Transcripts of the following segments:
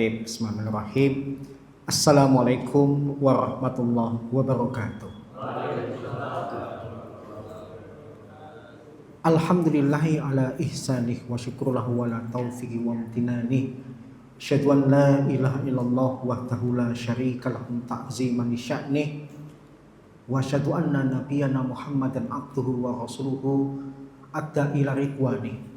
Baik, bismillahirrahmanirrahim. Assalamualaikum warahmatullahi wabarakatuh. Alhamdulillahi ala ihsanih wa syukurulahu wa la taufiqi wa amtinani. Asyhadu an la ilaha illallah wahdahu la syarika lahu ta'ziman li sya'nih. Wa asyhadu anna nabiyyana Muhammadan abduhu wa rasuluhu adda ila ridwani.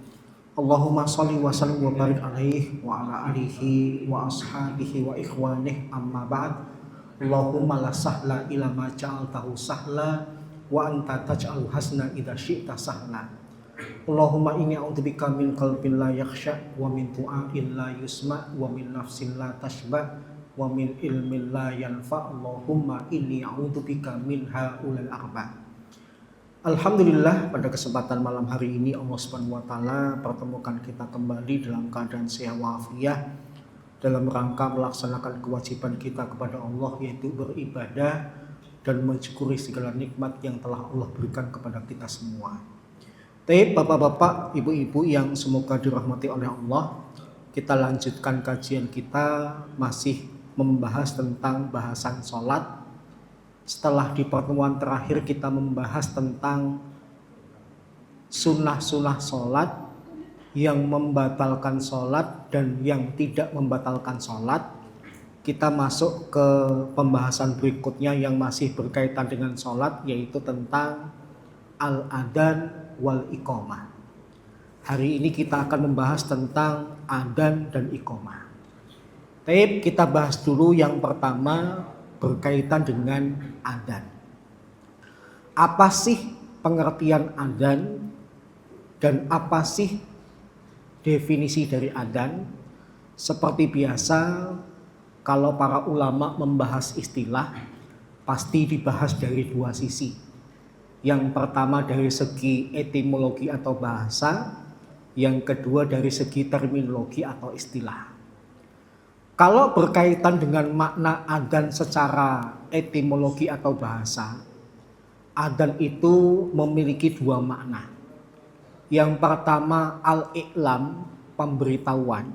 Allahumma sholli wa sallim wa barik alaihi wa ala alihi wa ashabihi wa ikhwanih amma ba'd. Allahumma la sahla ila ma ja'altahu sahla wa anta taj'alul hasna idza syi'ta sahla. Allahumma inni a'udzubika min qalbin la yakhsha wa min du'ain la yusma wa min nafsin la tashba wa min ilmin la yanfa. Allahumma inni a'udzubika min haulal arba'. Alhamdulillah, pada kesempatan malam hari ini Allah Subhanahu wa taala pertemukan kita kembali dalam keadaan sehat walafiat dalam rangka melaksanakan kewajiban kita kepada Allah, yaitu beribadah dan mensyukuri segala nikmat yang telah Allah berikan kepada kita semua. Bapak-bapak, ibu-ibu yang semoga dirahmati oleh Allah, kita lanjutkan kajian kita masih membahas tentang bahasan sholat. Setelah di pertemuan terakhir kita membahas tentang sunnah-sunnah sholat, yang membatalkan sholat dan yang tidak membatalkan sholat, kita masuk ke pembahasan berikutnya yang masih berkaitan dengan sholat, yaitu tentang al-adhan wal iqamah. Hari ini kita akan membahas tentang adhan dan iqamah. Kita bahas dulu yang pertama berkaitan dengan adzan. Apa sih pengertian adzan dan apa sih definisi dari adzan? Seperti biasa, kalau para ulama membahas istilah pasti dibahas dari dua sisi. Yang pertama dari segi etimologi atau bahasa, yang kedua dari segi terminologi atau istilah. Kalau berkaitan dengan makna adzan secara etimologi atau bahasa, adzan itu memiliki dua makna. Yang pertama al-i'lam, pemberitahuan.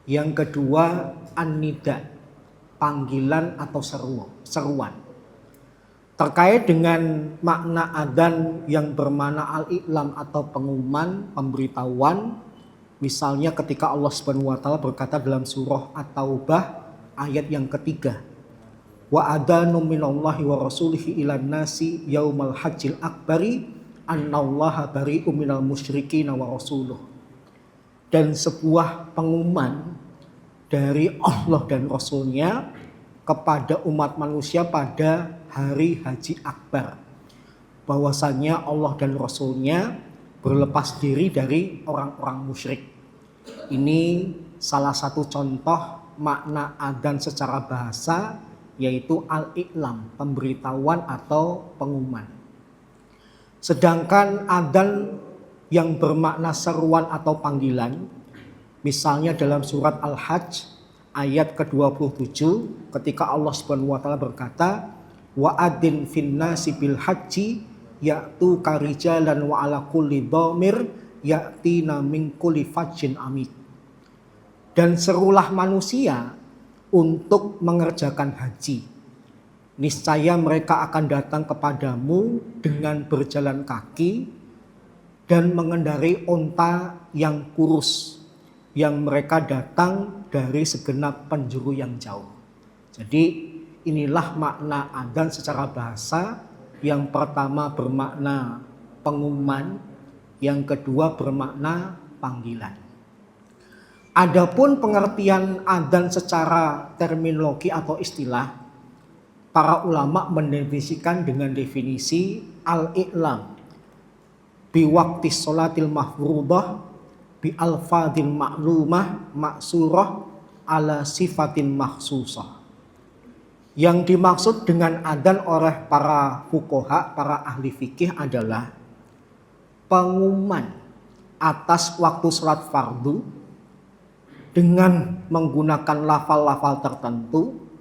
Yang kedua an-nida, panggilan atau seruan. Terkait dengan makna adzan yang bermakna al-i'lam atau pengumuman, pemberitahuan, misalnya ketika Allah Subhanahu wa taala berkata dalam surah At-Taubah ayat yang ketiga, wa adzanu minallahi wa rasulihi ilan nasi yaumal hajjil akbari annallaha bari'um minal musyrikin wa rasuluh. Dan sebuah pengumuman dari Allah dan Rasulnya kepada umat manusia pada hari haji akbar, bahwasanya Allah dan Rasulnya berlepas diri dari orang-orang musyrik. Ini salah satu contoh makna adzan secara bahasa, yaitu al-i'lam, pemberitahuan atau pengumuman. Sedangkan adzan yang bermakna seruan atau panggilan, misalnya dalam surat Al-Hajj ayat ke-27 ketika Allah Subhanahu wa taala berkata, wa adzin finnasi bil hajji ya'tu karijalan wa ala kulli dhamir ya'tina min kulli fajjin amik. Dan serulah manusia untuk mengerjakan haji. Niscaya mereka akan datang kepadamu dengan berjalan kaki dan mengendarai onta yang kurus, yang mereka datang dari segenap penjuru yang jauh. Jadi inilah makna adzan secara bahasa. Yang pertama bermakna pengumuman, yang kedua bermakna panggilan. Adapun pengertian adzan secara terminologi atau istilah, para ulama mendefinisikan dengan definisi al-i'lam bi waqti sholatil mafruḍah bi alfadil ma'lumah maksurah ala sifatin makhsusah. Yang dimaksud dengan adzan oleh para fuqaha, para ahli fikih adalah pengumuman atas waktu sholat fardu dengan menggunakan lafal-lafal tertentu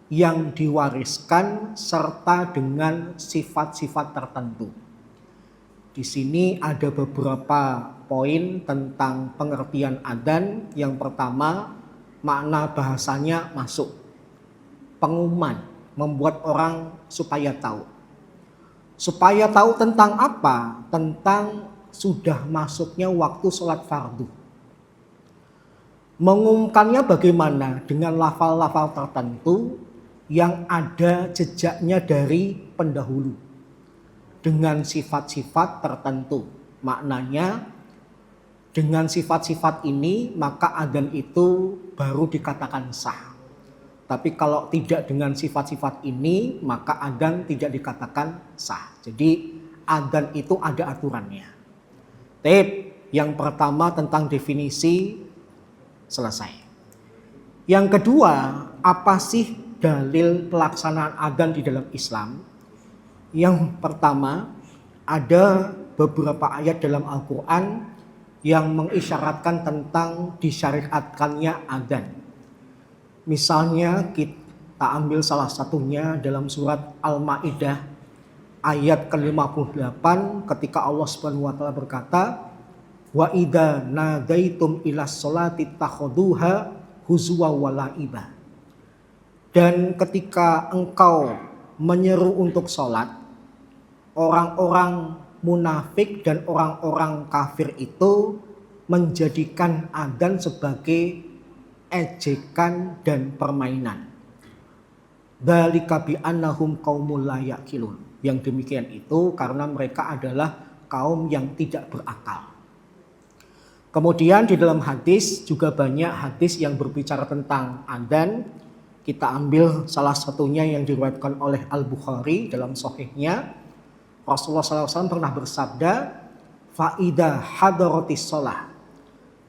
yang diwariskan serta dengan sifat-sifat tertentu. Di sini ada beberapa poin tentang pengertian adzan. Yang pertama, makna bahasanya masuk. Pengumuman, membuat orang supaya tahu. Supaya tahu tentang apa? Tentang sudah masuknya waktu sholat fardu. Mengumumkannya bagaimana? Dengan lafal-lafal tertentu yang ada jejaknya dari pendahulu. Dengan sifat-sifat tertentu. Maknanya dengan sifat-sifat ini maka adzan itu baru dikatakan sah. Tapi kalau tidak dengan sifat-sifat ini, maka adzan tidak dikatakan sah. Jadi adzan itu ada aturannya. Yang pertama tentang definisi selesai. Yang kedua, apa sih dalil pelaksanaan adzan di dalam Islam? Yang pertama, ada beberapa ayat dalam Al-Quran yang mengisyaratkan tentang disyariatkannya adzan. Misalnya kita ambil salah satunya dalam surat Al-Maidah ayat ke-58 ketika Allah Subhanahu wa taala berkata, wa idza nadaitum ilas sholati takhuduha huzwa wa laiba. Dan ketika engkau menyeru untuk sholat, orang-orang munafik dan orang-orang kafir itu menjadikan adzan sebagai ejekan dan permainan. Dzalika bi annahum qaumul la yaqilun. Yang demikian itu karena mereka adalah kaum yang tidak berakal. Kemudian di dalam hadis juga banyak hadis yang berbicara tentang adzan. Kita ambil salah satunya yang diriwayatkan oleh Al-Bukhari dalam sahihnya. Rasulullah SAW pernah bersabda, "Faida hadaratis shalah."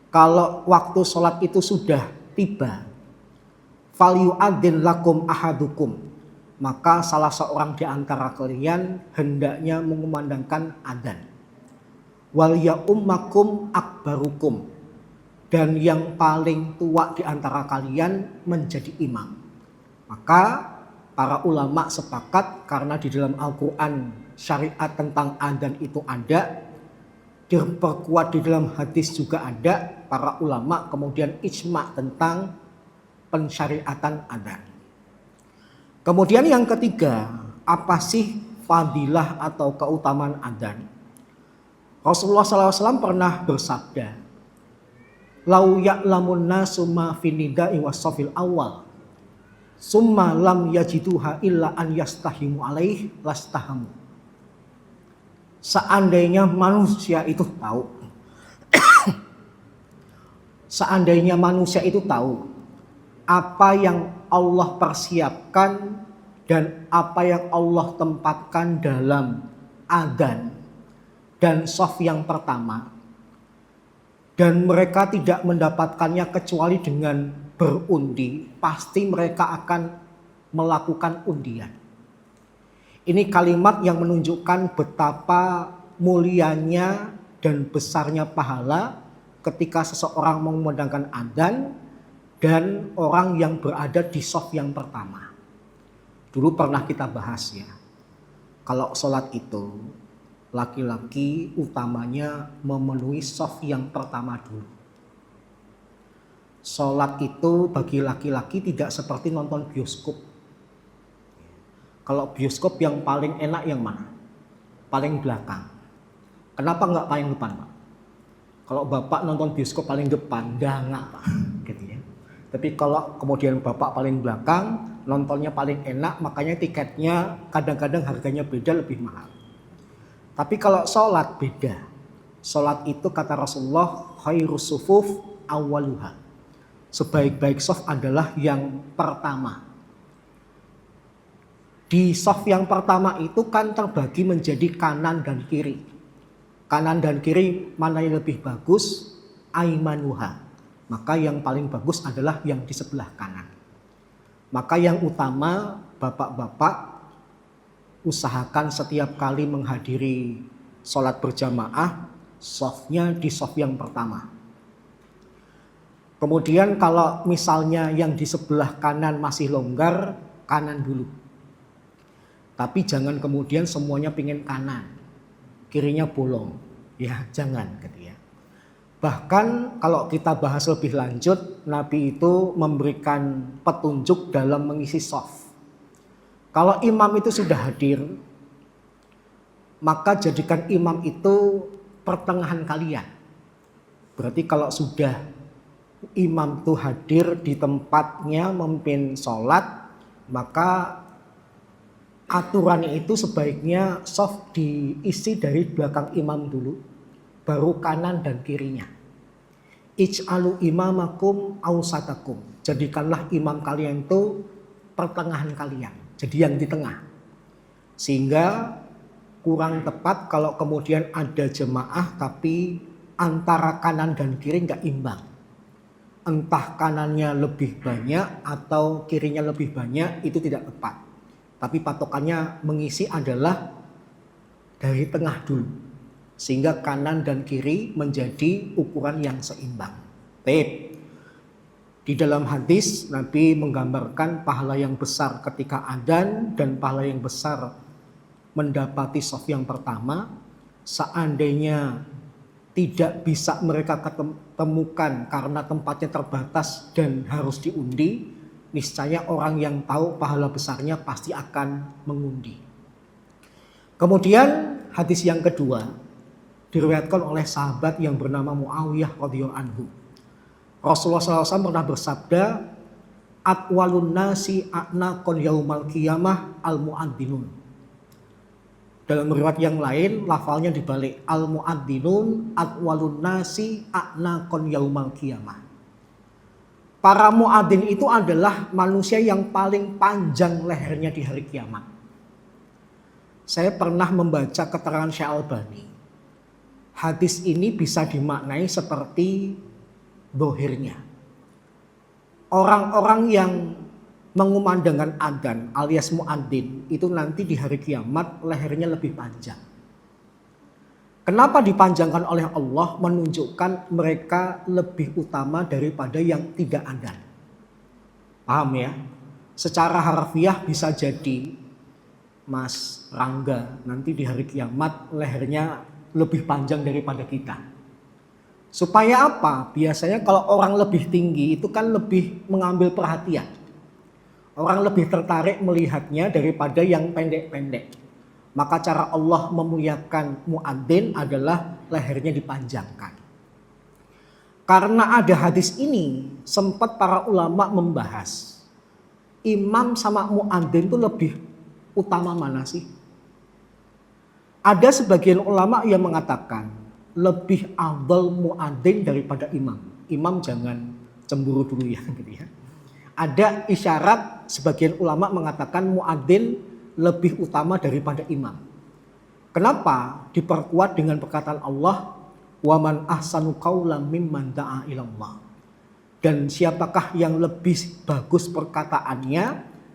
Kalau waktu sholat itu sudah tiba, falyu'adzin lakum ahadukum, maka salah seorang di antara kalian hendaknya mengumandangkan adzan. Wal ya'ummakum akbarukum, dan yang paling tua di antara kalian menjadi imam. Maka para ulama sepakat karena di dalam Al-Quran syariat tentang adzan itu ada, diperkuat di dalam hadis juga ada, para ulama kemudian ijma tentang pensyariatan adzan. Kemudian yang ketiga, apa sih fadilah atau keutamaan adzan? Rasulullah SAW pernah bersabda, lau ya'lamun nasu ma fin nida'i was-safil awal summa lam yajiduha illa an yastahimu alaih lastahamu. Seandainya manusia itu tahu seandainya manusia itu tahu apa yang Allah persiapkan dan apa yang Allah tempatkan dalam adzan dan shaf yang pertama, dan mereka tidak mendapatkannya kecuali dengan berundi, pasti mereka akan melakukan undian. Ini kalimat yang menunjukkan betapa mulianya dan besarnya pahala ketika seseorang mengumandangkan adzan dan orang yang berada di shaf yang pertama. Dulu pernah kita bahas ya, kalau sholat itu laki-laki utamanya memenuhi shaf yang pertama dulu. Sholat itu bagi laki-laki tidak seperti nonton bioskop. Kalau bioskop yang paling enak yang mana? Paling belakang. Kenapa nggak paling depan, Pak? Kalau bapak nonton bioskop paling depan, enggak Pak. Gitu ya. Tapi kalau kemudian bapak paling belakang, nontonnya paling enak, makanya tiketnya kadang-kadang harganya beda, lebih mahal. Tapi kalau sholat beda. Sholat itu kata Rasulullah, khairus sufuf awwaluha. Sebaik-baik shaf adalah yang pertama. Di shaf yang pertama itu kan terbagi menjadi kanan dan kiri. Kanan dan kiri mana yang lebih bagus? Aimanuha. Maka yang paling bagus adalah yang di sebelah kanan. Maka yang utama bapak-bapak usahakan setiap kali menghadiri sholat berjamaah, shafnya di shaf yang pertama. Kemudian kalau misalnya yang di sebelah kanan masih longgar, kanan dulu. Tapi jangan kemudian semuanya pengen kanan, kirinya bolong. Ya jangan gitu ya. Bahkan kalau kita bahas lebih lanjut, Nabi itu memberikan petunjuk dalam mengisi shaf. Kalau imam itu sudah hadir, maka jadikan imam itu pertengahan kalian. Berarti kalau sudah imam itu hadir di tempatnya memimpin sholat, maka aturannya itu sebaiknya shaf diisi dari belakang imam dulu, baru kanan dan kirinya. Ij'alu imamakum ausatakum. Jadikanlah imam kalian itu pertengahan kalian. Jadi yang di tengah. Sehingga kurang tepat kalau kemudian ada jemaah tapi antara kanan dan kiri nggak imbang. Entah kanannya lebih banyak atau kirinya lebih banyak, itu tidak tepat. Tapi patokannya mengisi adalah dari tengah dulu. Sehingga kanan dan kiri menjadi ukuran yang seimbang. Di dalam hadis Nabi menggambarkan pahala yang besar ketika adzan dan pahala yang besar mendapati shaf yang pertama. Seandainya tidak bisa mereka ketemukan karena tempatnya terbatas dan harus diundi, niscaya orang yang tahu pahala besarnya pasti akan mengundi. Kemudian hadis yang kedua diriwayatkan oleh sahabat yang bernama Muawiyah radhiyallahu anhu. Rasulullah SAW pernah bersabda, atwalun nasi a'naqon yaumal qiyamah al-mu'adzzinun. Dalam riwayat yang lain lafalnya dibalik, al-mu'adzzinun atwalun nasi a'naqon yaumal qiyamah. Para muadzin itu adalah manusia yang paling panjang lehernya di hari kiamat. Saya pernah membaca keterangan Syekh Albani. Hadis ini bisa dimaknai seperti dohirnya. Orang-orang yang mengumandangkan adzan alias muadzin itu nanti di hari kiamat lehernya lebih panjang. Kenapa dipanjangkan oleh Allah? Menunjukkan mereka lebih utama daripada yang tidak adzan. Paham ya? Secara harfiah bisa jadi Mas Rangga nanti di hari kiamat lehernya lebih panjang daripada kita. Supaya apa? Biasanya kalau orang lebih tinggi itu kan lebih mengambil perhatian. Orang lebih tertarik melihatnya daripada yang pendek-pendek. Maka cara Allah memuliakan muadzin adalah lehernya dipanjangkan. Karena ada hadis ini, sempat para ulama membahas, imam sama muadzin itu lebih utama mana sih? Ada sebagian ulama yang mengatakan lebih afdal muadzin daripada imam. Imam jangan cemburu dulu ya, gitu ya. Ada isyarat sebagian ulama mengatakan muadzin lebih utama daripada imam. Kenapa? Diperkuat dengan perkataan Allah, wa man ahsanu qaulan mimman da'a ilallah. Dan siapakah yang lebih bagus perkataannya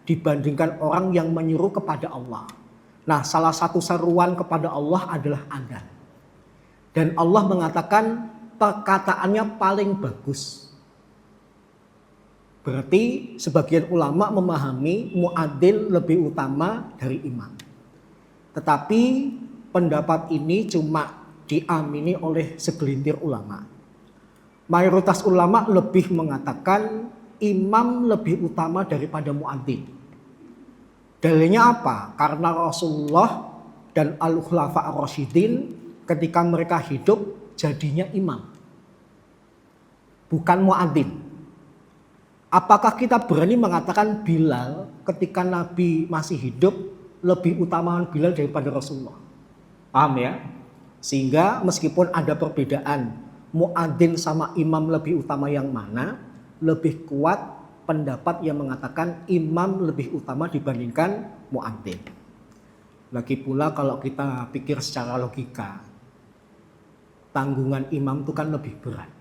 dibandingkan orang yang menyeru kepada Allah. Nah, salah satu seruan kepada Allah adalah adzan. Dan Allah mengatakan perkataannya paling bagus. Berarti sebagian ulama memahami muadzin lebih utama dari imam. Tetapi pendapat ini cuma diamini oleh segelintir ulama. Mayoritas ulama lebih mengatakan imam lebih utama daripada muadzin. Dalilnya apa? Karena Rasulullah dan al-khulafa ar-rasyidin ketika mereka hidup jadinya imam, bukan muadzin. Apakah kita berani mengatakan Bilal ketika Nabi masih hidup lebih utama Bilal daripada Rasulullah? Paham ya? Sehingga meskipun ada perbedaan muadzin sama imam lebih utama yang mana, lebih kuat pendapat yang mengatakan imam lebih utama dibandingkan muadzin. Lagi pula kalau kita pikir secara logika, tanggungan imam itu kan lebih berat.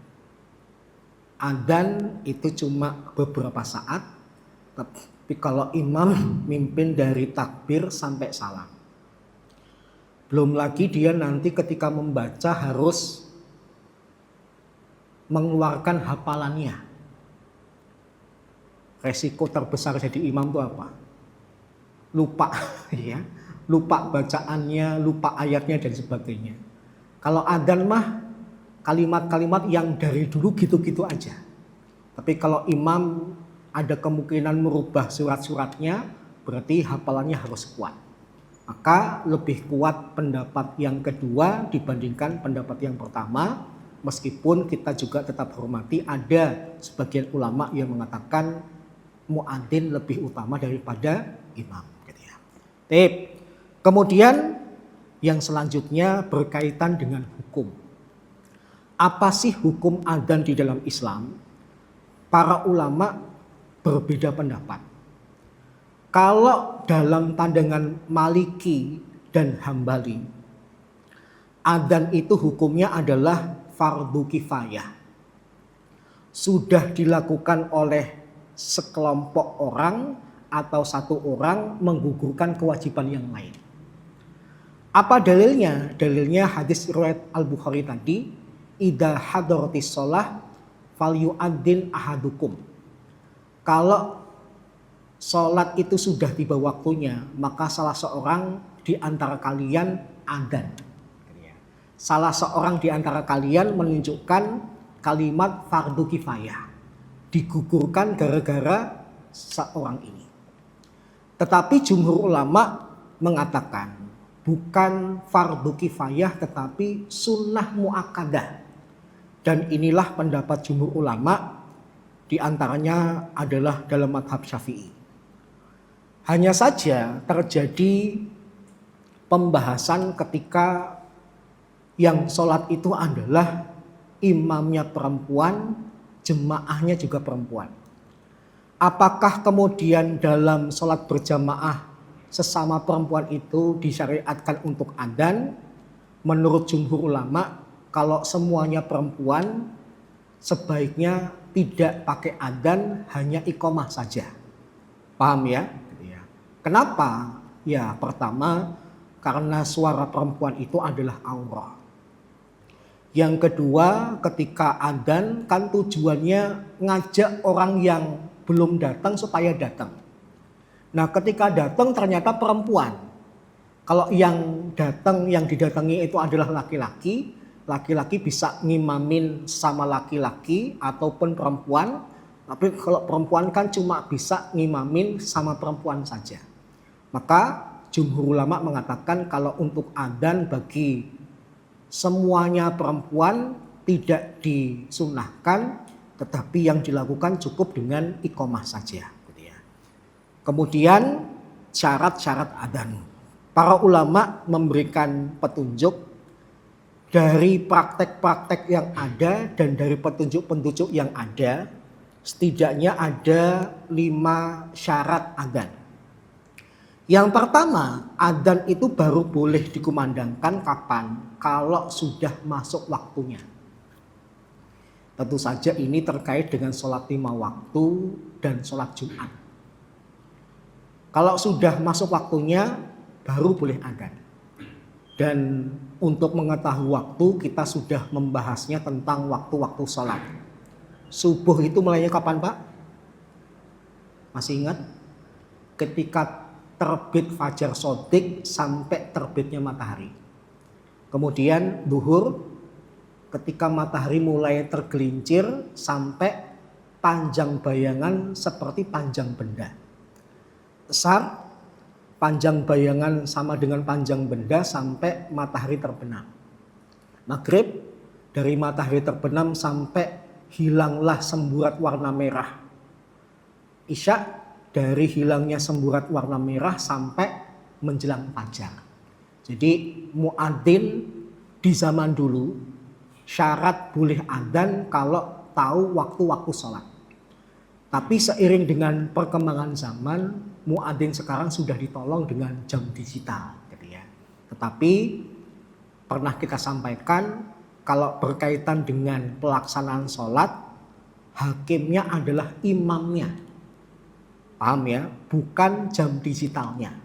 Adzan itu cuma beberapa saat, tapi kalau imam mimpin dari takbir sampai salam. Belum lagi dia nanti ketika membaca harus mengeluarkan hafalannya. Resiko terbesar jadi imam itu apa? Lupa, ya, lupa bacaannya, lupa ayatnya dan sebagainya. Kalau adzan mah kalimat-kalimat yang dari dulu gitu-gitu aja. Tapi kalau imam ada kemungkinan merubah surat-suratnya, berarti hafalannya harus kuat. Maka lebih kuat pendapat yang kedua dibandingkan pendapat yang pertama, meskipun kita juga tetap hormati ada sebagian ulama yang mengatakan muadzin lebih utama daripada imam. Gitu ya. Kemudian yang selanjutnya berkaitan dengan hukum. Apa sih hukum adzan di dalam Islam? Para ulama berbeda pendapat. Kalau dalam pandangan Maliki dan Hambali, adzan itu hukumnya adalah fardu kifayah. Sudah dilakukan oleh sekelompok orang atau satu orang menggugurkan kewajiban yang lain. Apa dalilnya? Dalilnya hadis riwayat Al-Bukhari tadi, idza hadaratis shalah falyu'adzin ahadukum. Kalau sholat itu sudah tiba waktunya, maka salah seorang di antara kalian adzan. Salah seorang di antara kalian menunjukkan kalimat fardu kifayah. Digugurkan gara-gara seorang ini. Tetapi jumhur ulama mengatakan bukan fardu kifayah tetapi sunnah muakkadah. Dan inilah pendapat jumhur ulama, di antaranya adalah dalam mazhab Syafi'i. Hanya saja terjadi pembahasan ketika yang sholat itu adalah imamnya perempuan, jemaahnya juga perempuan. Apakah kemudian dalam sholat berjamaah sesama perempuan itu disyariatkan untuk adzan? Menurut jumhur ulama, kalau semuanya perempuan sebaiknya tidak pakai adzan, hanya iqamah saja. Paham ya? Kenapa? Ya pertama karena suara perempuan itu adalah aurat. Yang kedua, ketika adzan kan tujuannya ngajak orang yang belum datang supaya datang. Nah, ketika datang ternyata perempuan. Kalau yang datang, yang didatangi itu adalah laki-laki, laki-laki bisa ngimamin sama laki-laki ataupun perempuan. Tapi kalau perempuan kan cuma bisa ngimamin sama perempuan saja. Maka jumhur ulama mengatakan kalau untuk adzan bagi semuanya perempuan tidak disunahkan, tetapi yang dilakukan cukup dengan iqamah saja. Kemudian syarat-syarat adzan. Para ulama memberikan petunjuk dari praktek-praktek yang ada dan dari petunjuk-petunjuk yang ada. Setidaknya ada 5 syarat adzan. Yang pertama, adzan itu baru boleh dikumandangkan kapan? Kalau sudah masuk waktunya. Tentu saja ini terkait dengan sholat 5 waktu dan sholat Jumat. Kalau sudah masuk waktunya, baru boleh adzan. Dan untuk mengetahui waktu, kita sudah membahasnya tentang waktu-waktu sholat. Subuh itu mulainya kapan, Pak? Masih ingat? Ketika terbit fajar shodiq sampai terbitnya matahari. Kemudian duhur ketika matahari mulai tergelincir sampai panjang bayangan seperti panjang benda. Asar panjang bayangan sama dengan panjang benda sampai matahari terbenam. Maghrib dari matahari terbenam sampai hilanglah semburat warna merah. Isya dari hilangnya semburat warna merah sampai menjelang fajar. Jadi muadzin di zaman dulu syarat boleh adzan kalau tahu waktu-waktu sholat. Tapi seiring dengan perkembangan zaman, muadzin sekarang sudah ditolong dengan jam digital. Gitu ya. Tetapi pernah kita sampaikan kalau berkaitan dengan pelaksanaan sholat, hakimnya adalah imamnya. Paham ya? Bukan jam digitalnya.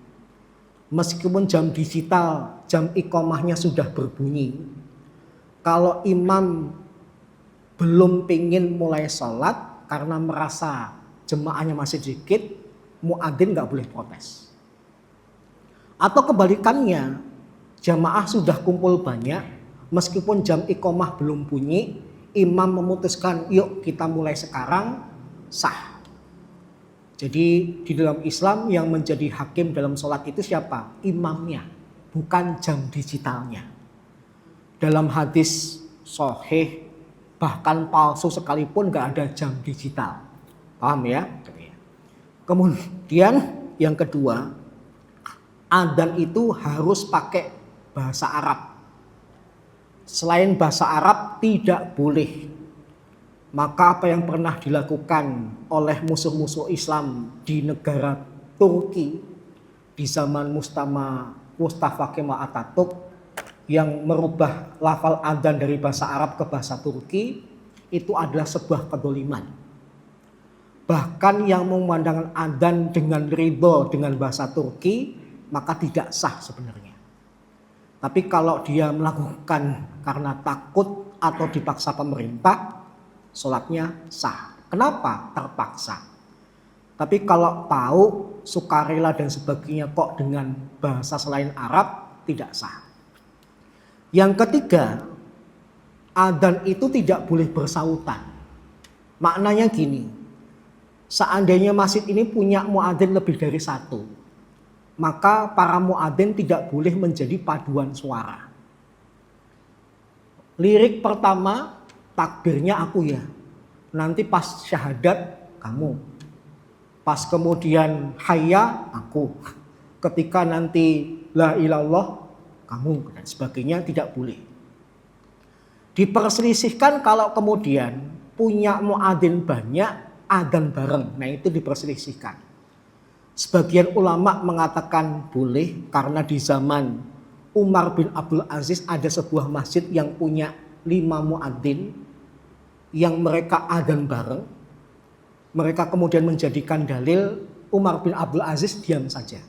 Meskipun jam digital, jam iqamahnya sudah berbunyi. Kalau imam belum pingin mulai sholat karena merasa jemaahnya masih sedikit, muadzin gak boleh protes. Atau kebalikannya, jamaah sudah kumpul banyak, Meskipun jam iqomah belum bunyi, imam memutuskan yuk kita mulai sekarang, sah. Jadi di dalam Islam yang menjadi hakim dalam sholat itu siapa? Imamnya, bukan jam digitalnya. Dalam hadis sahih, bahkan palsu sekalipun gak ada jam digital. Paham ya? Kemudian yang kedua, adzan itu harus pakai bahasa Arab. Selain bahasa Arab tidak boleh. Maka apa yang pernah dilakukan oleh musuh-musuh Islam di negara Turki di zaman Mustafa Kemal Atatürk yang merubah lafal adzan dari bahasa Arab ke bahasa Turki, itu adalah sebuah kedoliman. Bahkan yang memandangkan adzan dengan ridho dengan bahasa Turki, maka tidak sah sebenarnya. Tapi kalau dia melakukan karena takut atau dipaksa pemerintah, sholatnya sah. Kenapa? Terpaksa. Tapi kalau tahu, sukarela dan sebagainya kok dengan bahasa selain Arab, tidak sah. Yang ketiga, adzan itu tidak boleh bersautan. Maknanya gini, seandainya masjid ini punya muadzin lebih dari satu, maka para muadzin tidak boleh menjadi paduan suara. Lirik pertama, takbirnya aku ya. Nanti pas syahadat kamu. Pas kemudian hayya aku. Ketika nanti la ilallah kamu dan sebagainya tidak boleh. Diperselisihkan kalau kemudian punya muadzin banyak, adzan bareng. Nah itu diperselisihkan. Sebagian ulama mengatakan boleh karena di zaman Umar bin Abdul Aziz ada sebuah masjid yang punya 5 muadzin yang mereka adzan bareng. Mereka kemudian menjadikan dalil Umar bin Abdul Aziz diam saja.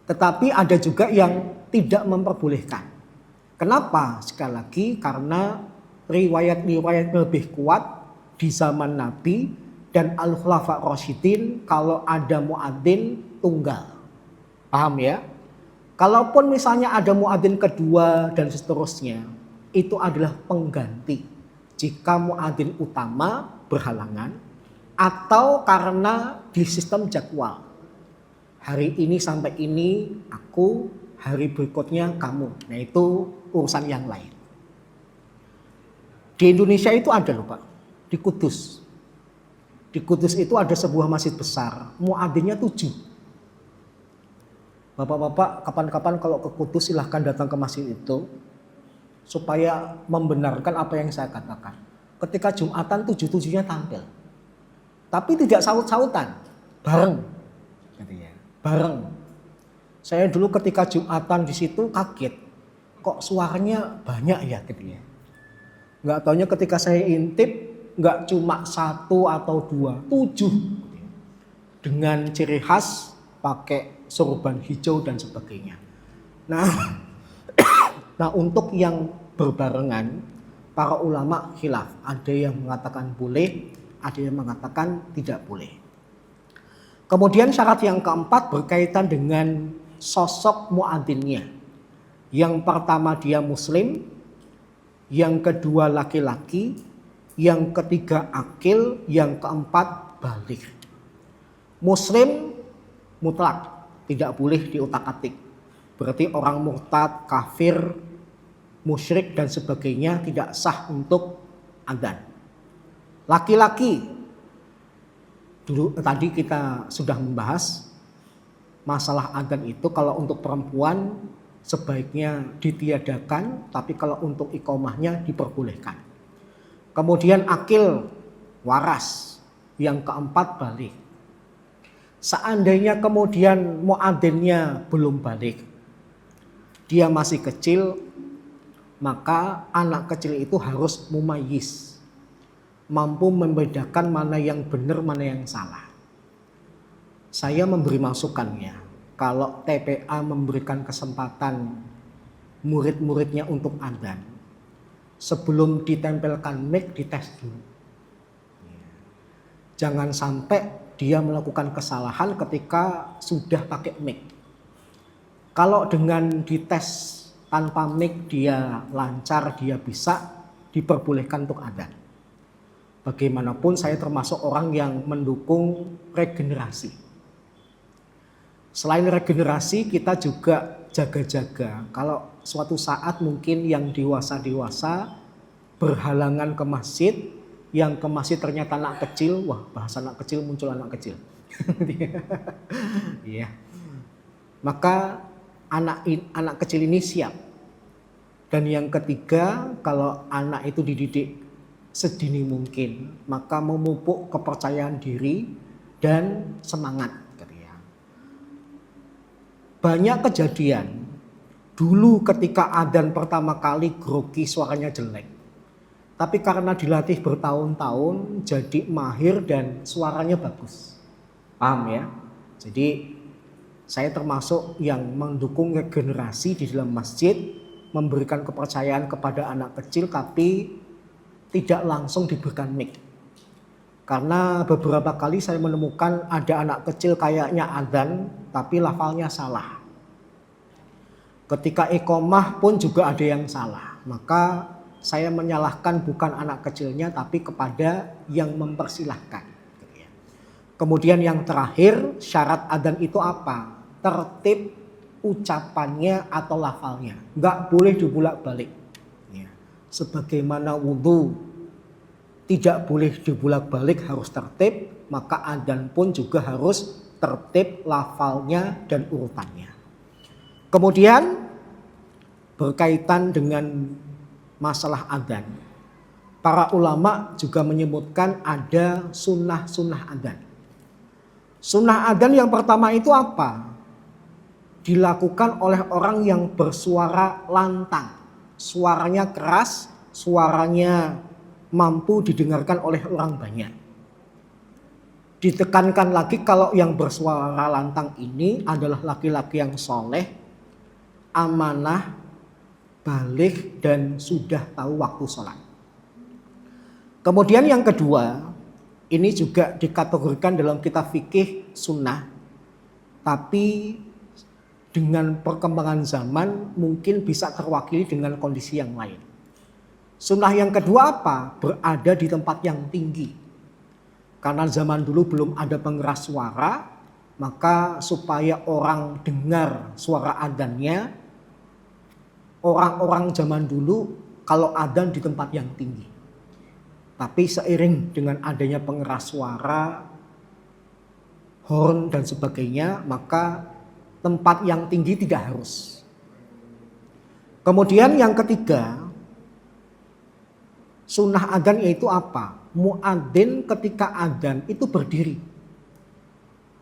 Tetapi ada juga yang tidak memperbolehkan. Kenapa? Sekali lagi karena riwayat-riwayat lebih kuat di zaman Nabi dan Al-Khulafa Rasyidin kalau ada muadzin tunggal. Paham ya? Kalaupun misalnya ada muadzin kedua dan seterusnya, itu adalah pengganti. Jika muadzin utama berhalangan atau karena di sistem jadwal. Hari ini sampai ini aku, hari berikutnya kamu. Nah itu urusan yang lain. Di Indonesia itu ada loh Pak, di Kudus. Di Kudus itu ada sebuah masjid besar, muadzinnya 7. Bapak-bapak kapan-kapan kalau ke Kudus silahkan datang ke masjid itu supaya membenarkan apa yang saya katakan. Ketika Jumatan 7-7-nya tampil, tapi tidak saut-sautan, bareng, bareng. Saya dulu ketika Jumatan di situ kaget, kok suaranya banyak ya, gitu ya. Nggak taunya ketika saya intip, nggak cuma 1 atau 2, 7, dengan ciri khas pakai sorban hijau dan sebagainya. Nah untuk yang berbarengan, para ulama khilaf. Ada yang mengatakan boleh, ada yang mengatakan tidak boleh. Kemudian syarat yang keempat berkaitan dengan sosok muadzinnya. Yang pertama dia muslim, yang kedua laki-laki, yang ketiga akil, yang keempat baligh. Muslim mutlak, tidak boleh diutak-atik. Berarti orang murtad, kafir, musyrik dan sebagainya tidak sah untuk adzan. Laki-laki, dulu tadi kita sudah membahas masalah adzan itu kalau untuk perempuan sebaiknya ditiadakan, tapi kalau untuk iqomahnya diperbolehkan. Kemudian akil, waras, yang keempat baligh. Seandainya kemudian muadzinnya belum baligh, dia masih kecil, maka anak kecil itu harus mumayyiz, mampu membedakan mana yang benar, mana yang salah. Saya memberi masukannya, kalau TPA memberikan kesempatan murid-muridnya untuk adzan, sebelum ditempelkan mic dites dulu. Jangan sampai dia melakukan kesalahan ketika sudah pakai mic. Kalau dengan dites tanpa mic dia lancar, dia bisa, diperbolehkan untuk adzan. Bagaimanapun saya termasuk orang yang mendukung regenerasi. Selain regenerasi, kita juga jaga-jaga. Kalau suatu saat mungkin yang dewasa-dewasa berhalangan ke masjid, yang ke masjid ternyata anak kecil, wah bahasa anak kecil muncul anak kecil. Iya. Maka anak kecil ini siap. Dan yang ketiga, kalau anak itu dididik sedini mungkin, maka memupuk kepercayaan diri dan semangat. Banyak kejadian dulu ketika adzan pertama kali grogi, suaranya jelek. Tapi karena dilatih bertahun-tahun jadi mahir dan suaranya bagus. Paham ya? Jadi saya termasuk yang mendukung regenerasi di dalam masjid, memberikan kepercayaan kepada anak kecil tapi tidak langsung diberikan mic. Karena beberapa kali saya menemukan ada anak kecil kayaknya adzan tapi lafalnya salah. Ketika iqomah pun juga ada yang salah. Maka saya menyalahkan bukan anak kecilnya tapi kepada yang mempersilahkan. Kemudian yang terakhir, syarat adzan itu apa? Tertib ucapannya atau lafalnya. Enggak boleh dibulak-balik. Sebagaimana wudu tidak boleh dibulak-balik, harus tertib, maka adzan pun juga harus tertib lafalnya dan urutannya. Kemudian berkaitan dengan masalah adzan, para ulama juga menyebutkan ada sunnah-sunnah adzan. Sunnah adzan yang pertama itu apa? Dilakukan oleh orang yang bersuara lantang, suaranya keras, suaranya mampu didengarkan oleh orang banyak. Ditekankan lagi kalau yang bersuara lantang ini adalah laki-laki yang soleh, amanah, baligh dan sudah tahu waktu sholat. Kemudian yang kedua, ini juga dikategorikan dalam kitab fikih sunnah, tapi dengan perkembangan zaman mungkin bisa terwakili dengan kondisi yang lain. Sunnah yang kedua apa? Berada di tempat yang tinggi. Karena zaman dulu belum ada pengeras suara, maka supaya orang dengar suara adzannya, orang-orang zaman dulu kalau adzan di tempat yang tinggi. Tapi seiring dengan adanya pengeras suara, horn dan sebagainya, maka tempat yang tinggi tidak harus. Kemudian yang ketiga, sunnah adzan yaitu apa? Muadzin ketika adzan itu berdiri.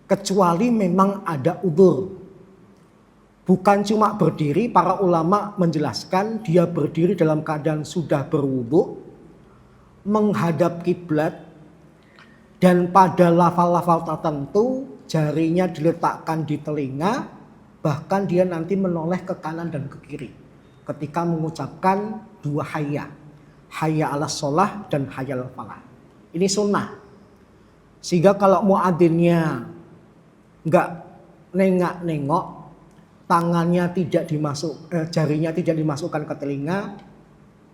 Kecuali memang ada udzur. Bukan cuma berdiri, para ulama menjelaskan dia berdiri dalam keadaan sudah berwudu, menghadap kiblat, dan pada lafal-lafal tertentu jarinya diletakkan di telinga, bahkan dia nanti menoleh ke kanan dan ke kiri ketika mengucapkan dua hayya. Hayya 'alas sholah dan hayya 'alal falah. Ini sunnah. Sehingga kalau muadzinnya enggak nengok-nengok, tangannya tidak jarinya tidak dimasukkan ke telinga,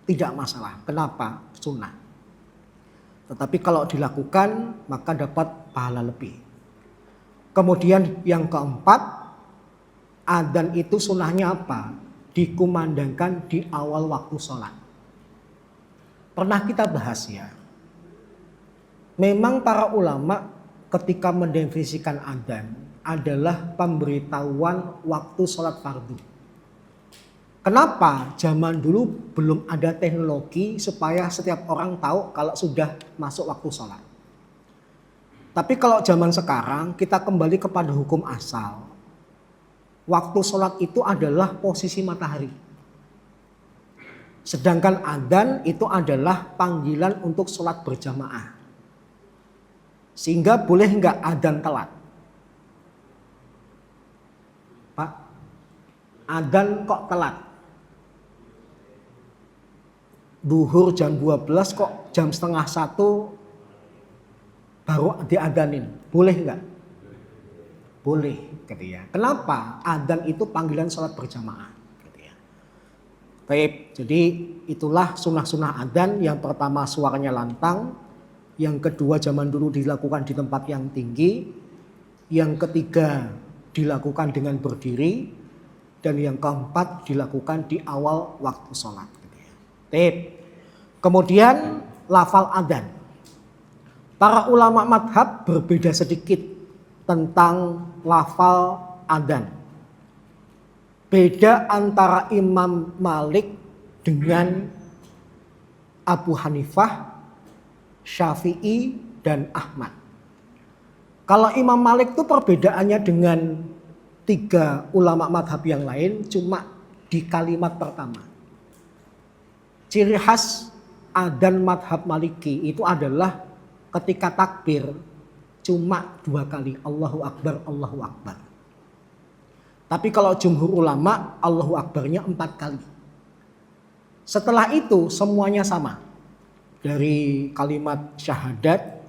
tidak masalah. Kenapa? Sunnah. Tetapi kalau dilakukan maka dapat pahala lebih. Kemudian yang keempat, adzan itu sunnahnya apa? Dikumandangkan di awal waktu sholat. Pernah kita bahas ya. Memang para ulama ketika mendefinisikan adzan adalah pemberitahuan waktu sholat fardu. Kenapa? Zaman dulu belum ada teknologi supaya setiap orang tahu kalau sudah masuk waktu sholat. Tapi kalau zaman sekarang kita kembali kepada hukum asal. Waktu sholat itu adalah posisi matahari. Sedangkan adzan itu adalah panggilan untuk sholat berjamaah. Sehingga boleh enggak adzan telat? Pak, adzan kok telat? Duhur jam 12 kok jam setengah 1 baru diadzanin. Boleh enggak? Boleh, gitu ya. Kenapa? Adzan itu panggilan sholat berjamaah. Gitu ya. Baik, jadi itulah sunnah-sunnah adzan. Yang pertama suaranya lantang, yang kedua zaman dulu dilakukan di tempat yang tinggi, yang ketiga dilakukan dengan berdiri, dan yang keempat dilakukan di awal waktu sholat. Kemudian lafal adzan. Para ulama madhab berbeda sedikit tentang lafal adzan. Beda antara Imam Malik dengan Abu Hanifah, Syafi'i, dan Ahmad. Kalau Imam Malik itu perbedaannya dengan 3 ulama madhab yang lain cuma di kalimat pertama. Ciri khas adzan madhab Maliki itu adalah ketika takbir cuma 2 kali, Allahu Akbar, Allahu Akbar. Tapi kalau jumhur ulama, Allahu Akbarnya 4 kali. Setelah itu semuanya sama. Dari kalimat syahadat,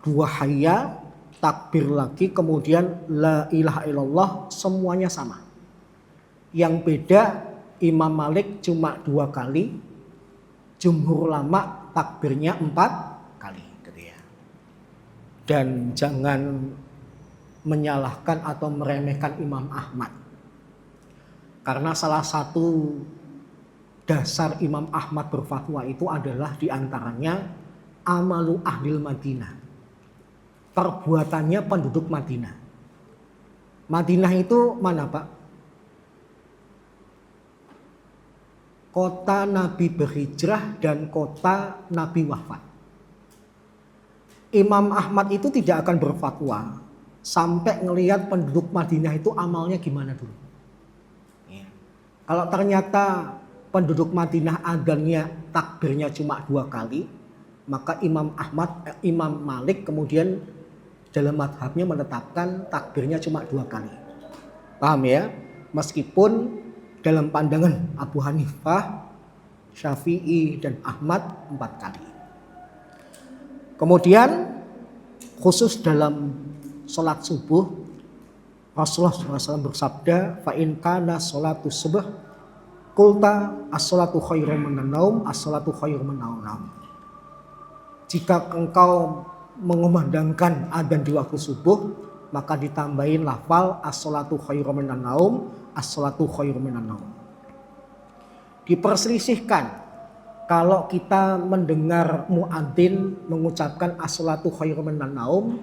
2 hayya, takbir lagi, kemudian la ilaha illallah, semuanya sama. Yang beda Imam Malik cuma 2 kali, jumhur ulama takbirnya 4 kali. Dan jangan menyalahkan atau meremehkan Imam Ahmad. Karena salah satu dasar Imam Ahmad berfatwa itu adalah diantaranya amalu ahlil Madinah. Perbuatannya penduduk Madinah. Madinah itu mana Pak? Kota Nabi berhijrah dan kota Nabi wafat. Imam Ahmad itu tidak akan berfatwa sampai ngelihat penduduk Madinah itu amalnya gimana dulu. Ya. Kalau ternyata penduduk Madinah adzannya takbirnya cuma 2 kali, maka Imam Malik kemudian dalam madhabnya menetapkan takbirnya cuma 2 kali. Paham ya? Meskipun dalam pandangan Abu Hanifah, Syafi'i, dan Ahmad 4 kali. Kemudian khusus dalam sholat subuh, Rasulullah SAW bersabda, fa in kana sholatu subuh qulta as-sholatu khairum minan naum, as-sholatu khairum minan naum. Jika engkau mengumandangkan adzan di waktu subuh, maka ditambahin lafal as-sholatu khairum minan naum, as-sholatu khairum minan naum. Diperselisihkan kalau kita mendengar muadzin mengucapkan as-sholatu khairum minan naum,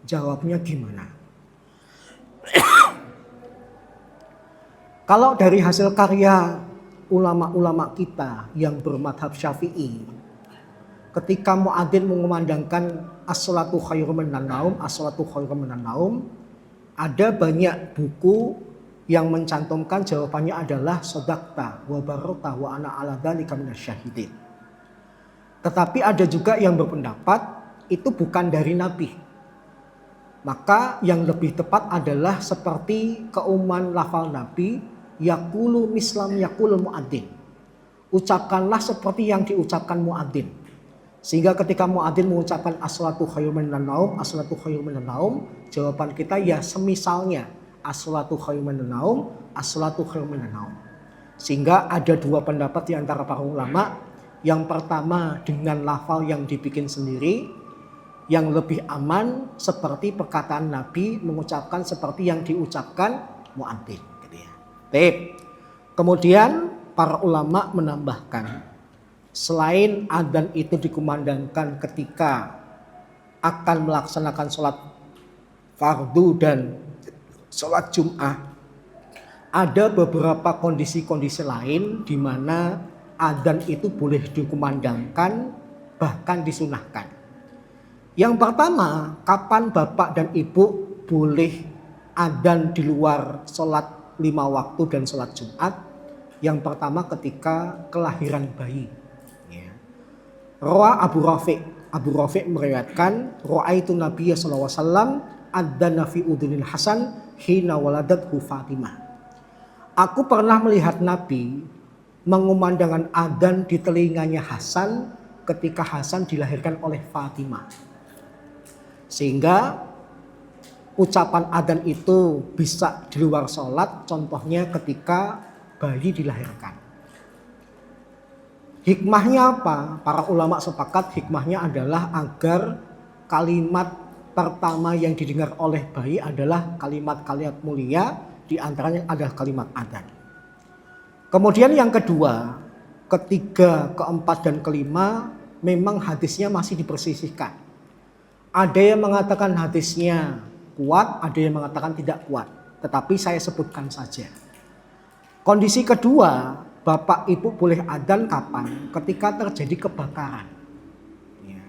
jawabnya gimana? Kalau dari hasil karya ulama-ulama kita yang bermadhab Syafi'i, ketika muadzin mengumandangkan as-sholatu khairum minan naum, as-sholatu khairum minan naum, ada banyak buku yang mencantumkan jawabannya adalah shadaqta wa barota wa ana ala dzalika minasyahidin. Tetapi ada juga yang berpendapat itu bukan dari Nabi. Maka yang lebih tepat adalah seperti keumuman lafal Nabi, yaqulu mislam yaqulul muadzin. Ucapkanlah seperti yang diucapkan muadzin. Sehingga ketika muadzin mengucapkan as-sholatu khairum minan naum, as-sholatu khairum minan naum, jawaban kita ya semisalnya as-sholatu khairum minan naum, as-sholatu khairum minan naum. Sehingga ada 2 pendapat di antara para ulama. Yang pertama dengan lafal yang dibikin sendiri, yang lebih aman seperti perkataan Nabi mengucapkan seperti yang diucapkan muadzin. Kemudian para ulama menambahkan, selain adzan itu dikumandangkan ketika akan melaksanakan sholat fardu dan sholat Jum'ah, ada beberapa kondisi-kondisi lain di mana adzan itu boleh dikumandangkan bahkan disunahkan. Yang pertama, kapan bapak dan ibu boleh adzan di luar sholat 5 waktu dan sholat Jumat? Yang pertama ketika kelahiran bayi. Rawa Abu Rafiq meriwayatkan, ra'aitu Nabiya sallallahu alaihi wasallam adzana fi udhunil Hasan hina waladathu Fatimah. Aku pernah melihat Nabi mengumandangkan adzan di telinganya Hasan ketika Hasan dilahirkan oleh Fatimah. Sehingga ucapan adzan itu bisa di luar sholat, contohnya ketika bayi dilahirkan. Hikmahnya apa? Para ulama sepakat hikmahnya adalah agar kalimat pertama yang didengar oleh bayi adalah kalimat-kalimat mulia, di antaranya adalah kalimat adzan. Kemudian yang kedua, ketiga, keempat, dan kelima memang hadisnya masih dipersisihkan. Ada yang mengatakan hadisnya kuat, ada yang mengatakan tidak kuat. Tetapi saya sebutkan saja. Kondisi kedua, bapak ibu boleh adzan kapan? Ketika terjadi kebakaran. Ya.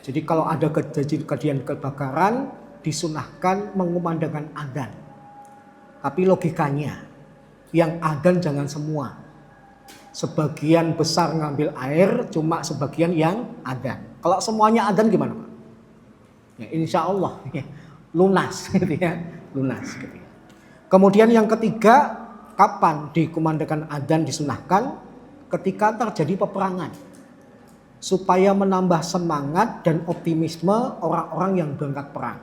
Jadi kalau ada kejadian kebakaran, disunahkan mengumandangkan adzan. Tapi logikanya, yang adzan jangan semua. Sebagian besar ngambil air, cuma sebagian yang adzan. Kalau semuanya adzan gimana Pak? Ya, insya Allah ya, lunas gitu ya, lunas gitu ya. Kemudian yang ketiga, kapan dikumandangkan adzan disunahkan? Ketika terjadi peperangan, supaya menambah semangat dan optimisme orang-orang yang berangkat perang.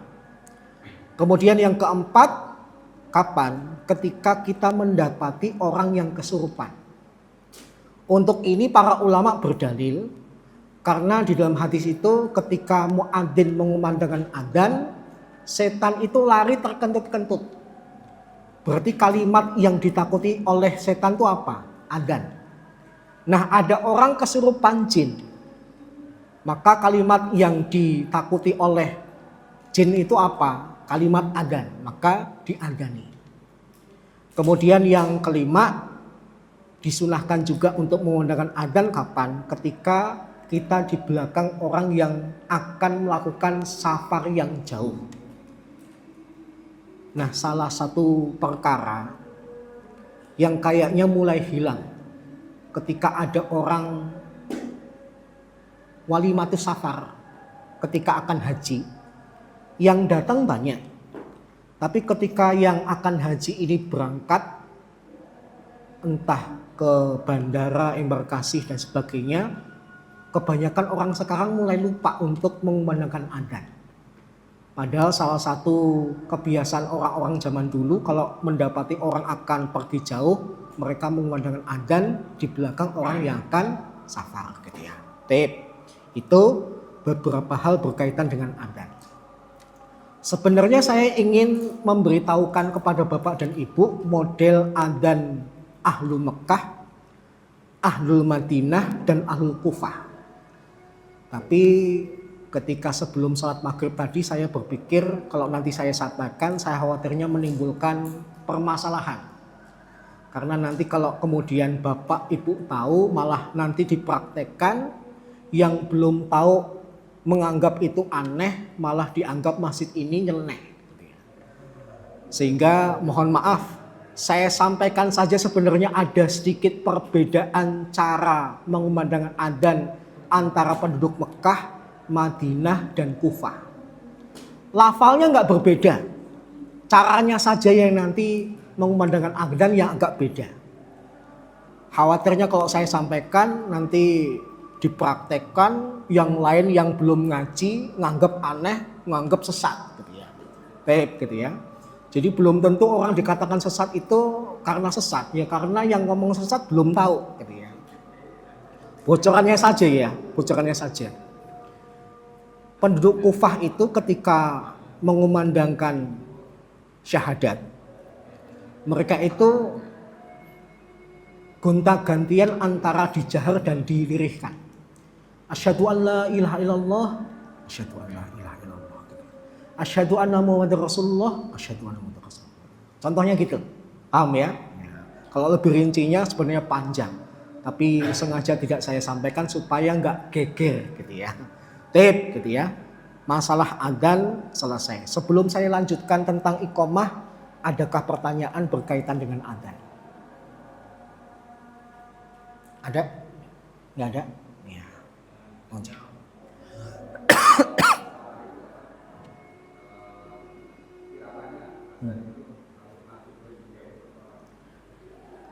Kemudian yang keempat, kapan? Ketika kita mendapati orang yang kesurupan. Untuk ini para ulama berdalil, karena di dalam hadis itu ketika muadzin mengumandangkan adzan, setan itu lari terkentut-kentut. Berarti kalimat yang ditakuti oleh setan itu apa? Adzan. Nah, ada orang kesurupan jin. Maka kalimat yang ditakuti oleh jin itu apa? Kalimat adzan. Maka diadzani. Kemudian yang kelima, disunahkan juga untuk mengumandangkan adzan kapan? Ketika kita di belakang orang yang akan melakukan safar yang jauh. Nah, salah satu perkara yang kayaknya mulai hilang ketika ada orang walimatus safar ketika akan haji, yang datang banyak. Tapi ketika yang akan haji ini berangkat entah ke bandara, embarkasi dan sebagainya, kebanyakan orang sekarang mulai lupa untuk mengumandangkan adzan. Padahal salah satu kebiasaan orang-orang zaman dulu kalau mendapati orang akan pergi jauh, mereka mengumandangkan adzan di belakang orang yang akan safar gitu ya. Itu beberapa hal berkaitan dengan adzan. Sebenarnya saya ingin memberitahukan kepada Bapak dan Ibu model adzan Ahlul Mekah, Ahlul Madinah, dan Ahlul Kufah. Tapi ketika sebelum sholat maghrib tadi saya berpikir kalau nanti saya sampaikan, saya khawatirnya menimbulkan permasalahan. Karena nanti kalau kemudian Bapak Ibu tahu malah nanti dipraktekkan, yang belum tahu menganggap itu aneh, malah dianggap masjid ini nyeleneh. Sehingga mohon maaf, saya sampaikan saja sebenarnya ada sedikit perbedaan cara mengumandangkan adzan antara penduduk Mekah, Madinah, dan Kufah. Lafalnya nggak berbeda, caranya saja yang nanti mengumandangkan adzan yang agak beda. Khawatirnya kalau saya sampaikan nanti dipraktekkan, yang lain yang belum ngaji nganggap aneh, nganggap sesat gitu ya. Gitu ya. Jadi belum tentu orang dikatakan sesat itu karena sesat, ya karena yang ngomong sesat belum tahu gitu ya. Bocorannya saja ya, bocorannya saja. Penduduk Kufah itu ketika mengumandangkan syahadat, mereka itu gonta-gantian antara dijahar dan dilirihkan. Asyhadu an la ilaha illallah, asyhadu an la ilaha illallah. Asyhadu anna Muhammadar Rasulullah, asyhadu anna Muhammadar Rasulullah. Contohnya gitu. Paham ya? Kalau lebih rincinya sebenarnya panjang. Tapi sengaja tidak saya sampaikan supaya nggak geger gitu ya. Gitu ya. Masalah adzan selesai. Sebelum saya lanjutkan tentang iqomah, adakah pertanyaan berkaitan dengan adzan? Ada? Nggak ada? Ya.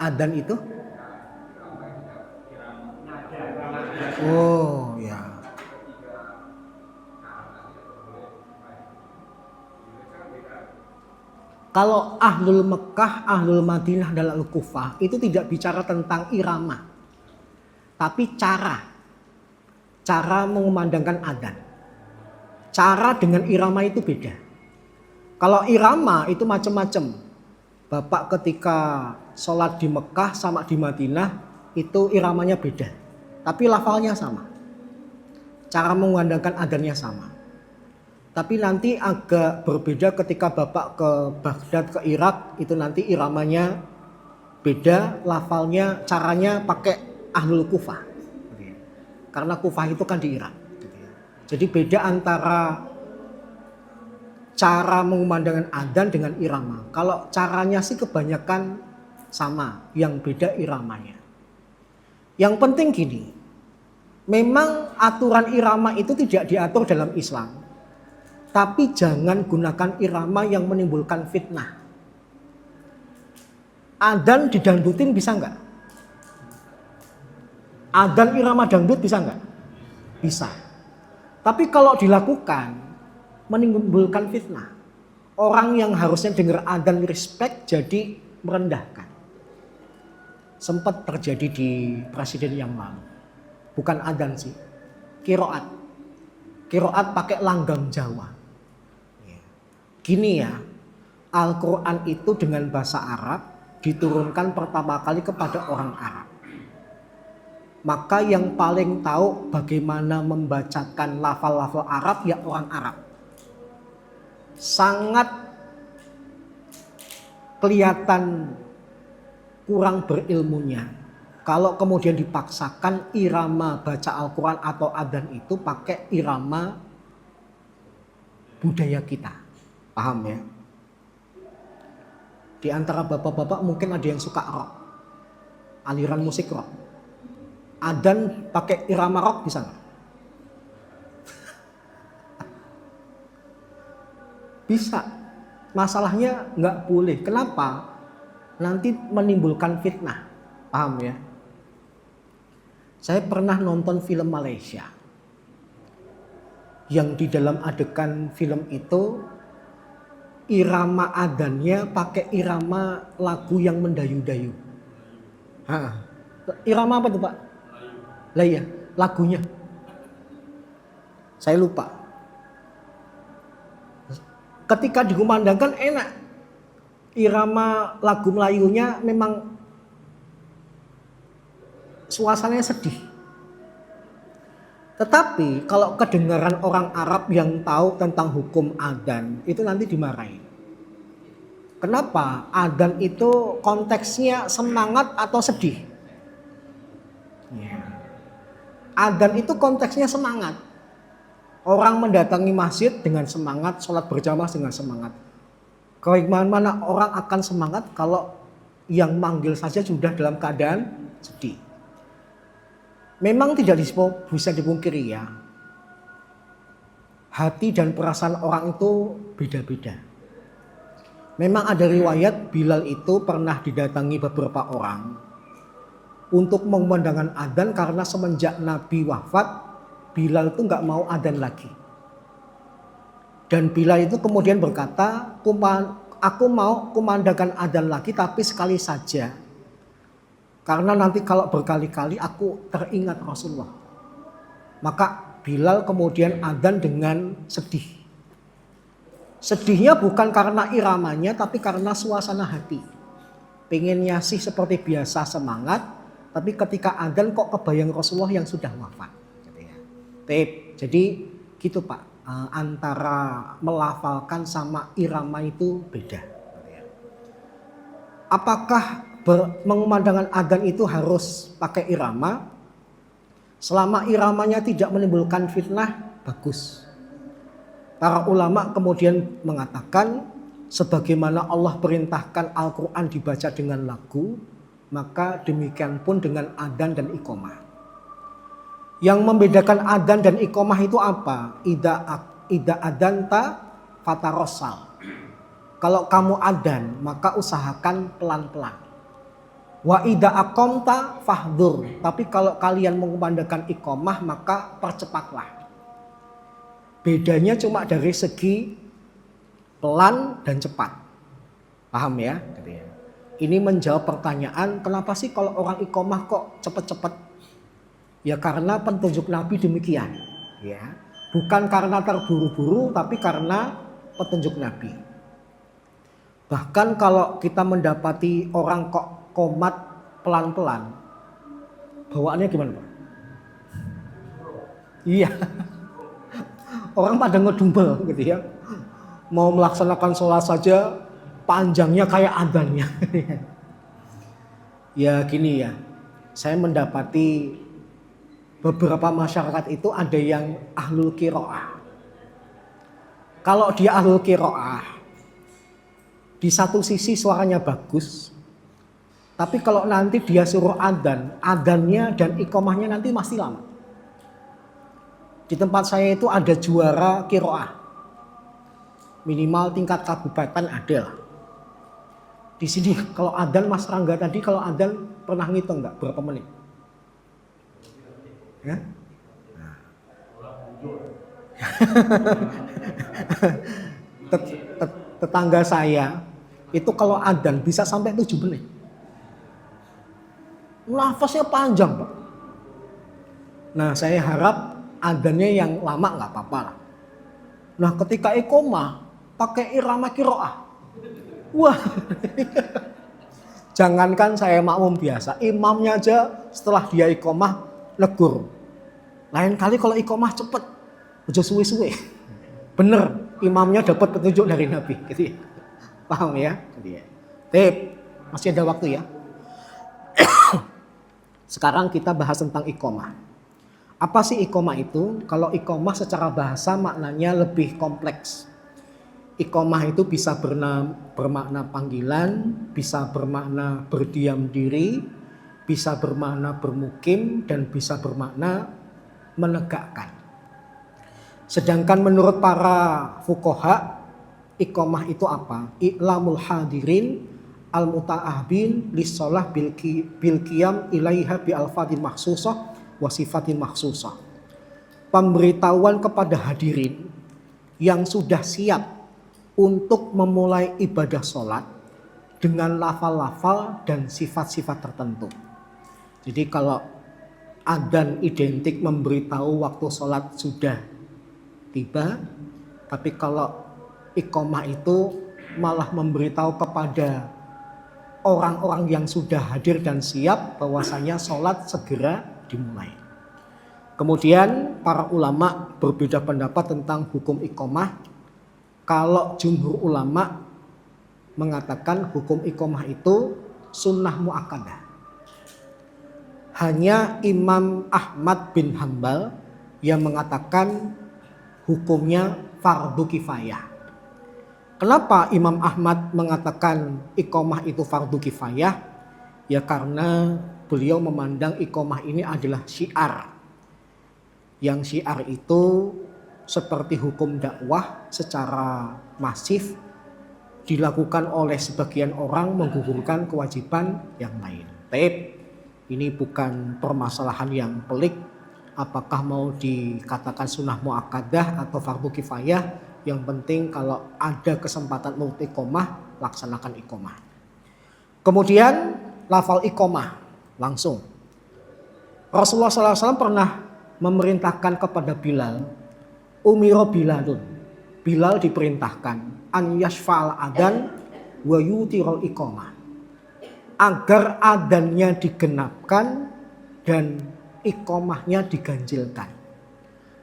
Adzan itu? Oh ya. Kalau Ahlul Mekah, Ahlul Madinah, dan Ahlul Kufah itu tidak bicara tentang irama. tapi cara mengumandangkan adzan. Cara dengan irama itu beda. Kalau irama itu macam-macam. Bapak ketika sholat di Mekah sama di Madinah itu iramanya beda. Tapi lafalnya sama. Cara mengumandangkan adzannya sama. Tapi nanti agak berbeda ketika Bapak ke Baghdad, ke Irak, itu nanti iramanya beda, lafalnya, caranya pakai Ahlul Kufah. Karena Kufah itu kan di Irak. Jadi beda antara cara mengumandangkan adzan dengan irama. Kalau caranya sih kebanyakan sama, yang beda iramanya. Yang penting gini, memang aturan irama itu tidak diatur dalam Islam. Tapi jangan gunakan irama yang menimbulkan fitnah. Adzan didangdutin bisa nggak? Adzan irama dangdut bisa nggak? Bisa. Tapi kalau dilakukan menimbulkan fitnah. Orang yang harusnya dengar adzan respect jadi merendahkan. Sempat terjadi di presiden yang lalu. Bukan adzan sih. Qiraat. Qiraat pakai langgam Jawa. Gini ya, Al-Quran itu dengan bahasa Arab diturunkan pertama kali kepada orang Arab. Maka yang paling tahu bagaimana membacakan lafal-lafal Arab ya orang Arab. Sangat kelihatan kurang berilmunya kalau kemudian dipaksakan irama baca Al-Quran atau adzan itu pakai irama budaya kita. Paham ya? Di antara bapak-bapak mungkin ada yang suka rock. Aliran musik rock. Adzan pakai irama rock bisa nggak? Bisa. Masalahnya nggak boleh. Kenapa? Nanti menimbulkan fitnah. Paham ya? Saya pernah nonton film Malaysia. Yang di dalam adegan film itu irama adzannya pakai irama lagu yang mendayu-dayu. Irama apa tuh Pak? Lah iya, lagunya. Saya lupa. Ketika dikumandangkan enak. Irama lagu Melayunya memang suasananya sedih. Tetapi kalau kedengaran orang Arab yang tahu tentang hukum adzan itu nanti dimarahin. Kenapa? Adzan itu konteksnya semangat atau sedih? Adzan itu konteksnya semangat. Orang mendatangi masjid dengan semangat, sholat berjamaah dengan semangat. Bagaimana orang akan semangat kalau yang manggil saja sudah dalam keadaan sedih? Memang tidak bisa dipungkiri ya. Hati dan perasaan orang itu beda-beda. Memang ada riwayat Bilal itu pernah didatangi beberapa orang untuk mengumandangkan adzan karena semenjak Nabi wafat, Bilal itu nggak mau adzan lagi. Dan Bilal itu kemudian berkata, aku mau kumandangkan adzan lagi tapi sekali saja. Karena nanti kalau berkali-kali aku teringat Rasulullah. Maka Bilal kemudian adzan dengan sedih. Sedihnya bukan karena iramanya tapi karena suasana hati. Pengennya sih seperti biasa semangat. Tapi ketika adzan kok kebayang Rasulullah yang sudah wafat. Jadi gitu Pak. Antara melafalkan sama irama itu beda. Apakah mengumandangkan adzan itu harus pakai irama? Selama iramanya tidak menimbulkan fitnah, bagus. Para ulama kemudian mengatakan sebagaimana Allah perintahkan Al-Quran dibaca dengan lagu, maka demikian pun dengan adzan dan iqomah. Yang membedakan adzan dan iqomah itu apa? Ida adzanta fatarosal. Kalau kamu adzan maka usahakan pelan-pelan. Wa ida aqamta fahdur. Tapi kalau kalian mengumandangkan iqomah maka percepatlah. Bedanya cuma dari segi pelan dan cepat. Paham ya? Ini menjawab pertanyaan kenapa sih kalau orang iqomah kok cepet-cepet? Ya karena petunjuk Nabi demikian, ya. Bukan karena terburu-buru, tapi karena petunjuk Nabi. Bahkan kalau kita mendapati orang kok komat pelan-pelan, bawaannya gimana, Pak? Iya. Orang pada ngedumbel gitu ya. Mau melaksanakan sholat saja panjangnya kayak adzannya. Ya gini ya, saya mendapati beberapa masyarakat itu ada yang ahlul qiraah. Kalau dia ahlul qiraah, di satu sisi suaranya bagus, tapi kalau nanti dia suruh adzan, adzannya dan iqamahnya nanti masih lama. Di tempat saya itu ada juara qiraah, minimal tingkat kabupaten ada lah. Di sini kalau adzan Mas Rangga tadi kalau adzan pernah ngitung nggak berapa menit? Ya? Nah. Tetangga saya itu kalau adzan bisa sampai 7 menit. Nafasnya panjang, Pak. Nah, saya harap adzannya yang lama nggak apa-apa lah. Nah, ketika iqomah pakai irama qiraah. Wah, jangankan saya makmum biasa, imamnya aja setelah dia iqomah negur. Lain kali kalau iqomah cepet, aja suwe-suwe. Bener, imamnya dapat petunjuk dari Nabi. Gitu ya. Paham ya? Tip, masih ada waktu ya. Sekarang kita bahas tentang iqomah. Apa sih iqomah itu? Kalau iqomah secara bahasa maknanya lebih kompleks. Iqomah itu bisa bermakna panggilan, bisa bermakna berdiam diri, bisa bermakna bermukim, dan bisa bermakna menegakkan. Sedangkan menurut para fuqaha, iqomah itu apa? I'lamul hadirin al-muta'ahbin lis-shalah bil qiyam ilaiha bi alfadin makhsusah wa sifatin makhsusah. Pemberitahuan kepada hadirin yang sudah siap untuk memulai ibadah sholat dengan lafal-lafal dan sifat-sifat tertentu. Jadi kalau adzan identik memberitahu waktu sholat sudah tiba, tapi kalau iqomah itu malah memberitahu kepada orang-orang yang sudah hadir dan siap bahwasanya sholat segera dimulai. Kemudian para ulama berbeda pendapat tentang hukum iqomah. Kalau jumhur ulama mengatakan hukum iqomah itu sunnah muakkadah. Hanya Imam Ahmad bin Hambal yang mengatakan hukumnya fardu kifayah. Kenapa Imam Ahmad mengatakan iqomah itu fardu kifayah? Ya karena beliau memandang iqomah ini adalah syiar. Yang syiar itu seperti hukum dakwah secara masif dilakukan oleh sebagian orang menggugurkan kewajiban yang lain. Tapi ini bukan permasalahan yang pelik. Apakah mau dikatakan sunnah muakkadah atau fardu kifayah? Yang penting kalau ada kesempatan untuk iqomah, laksanakan iqomah. Kemudian lafal iqomah langsung. Rasulullah SAW pernah memerintahkan kepada Bilal, Umiro Bilalun, Bilal diperintahkan an yashfa'al adan wa yutirul iqomah, agar adannya digenapkan dan iqomahnya diganjilkan.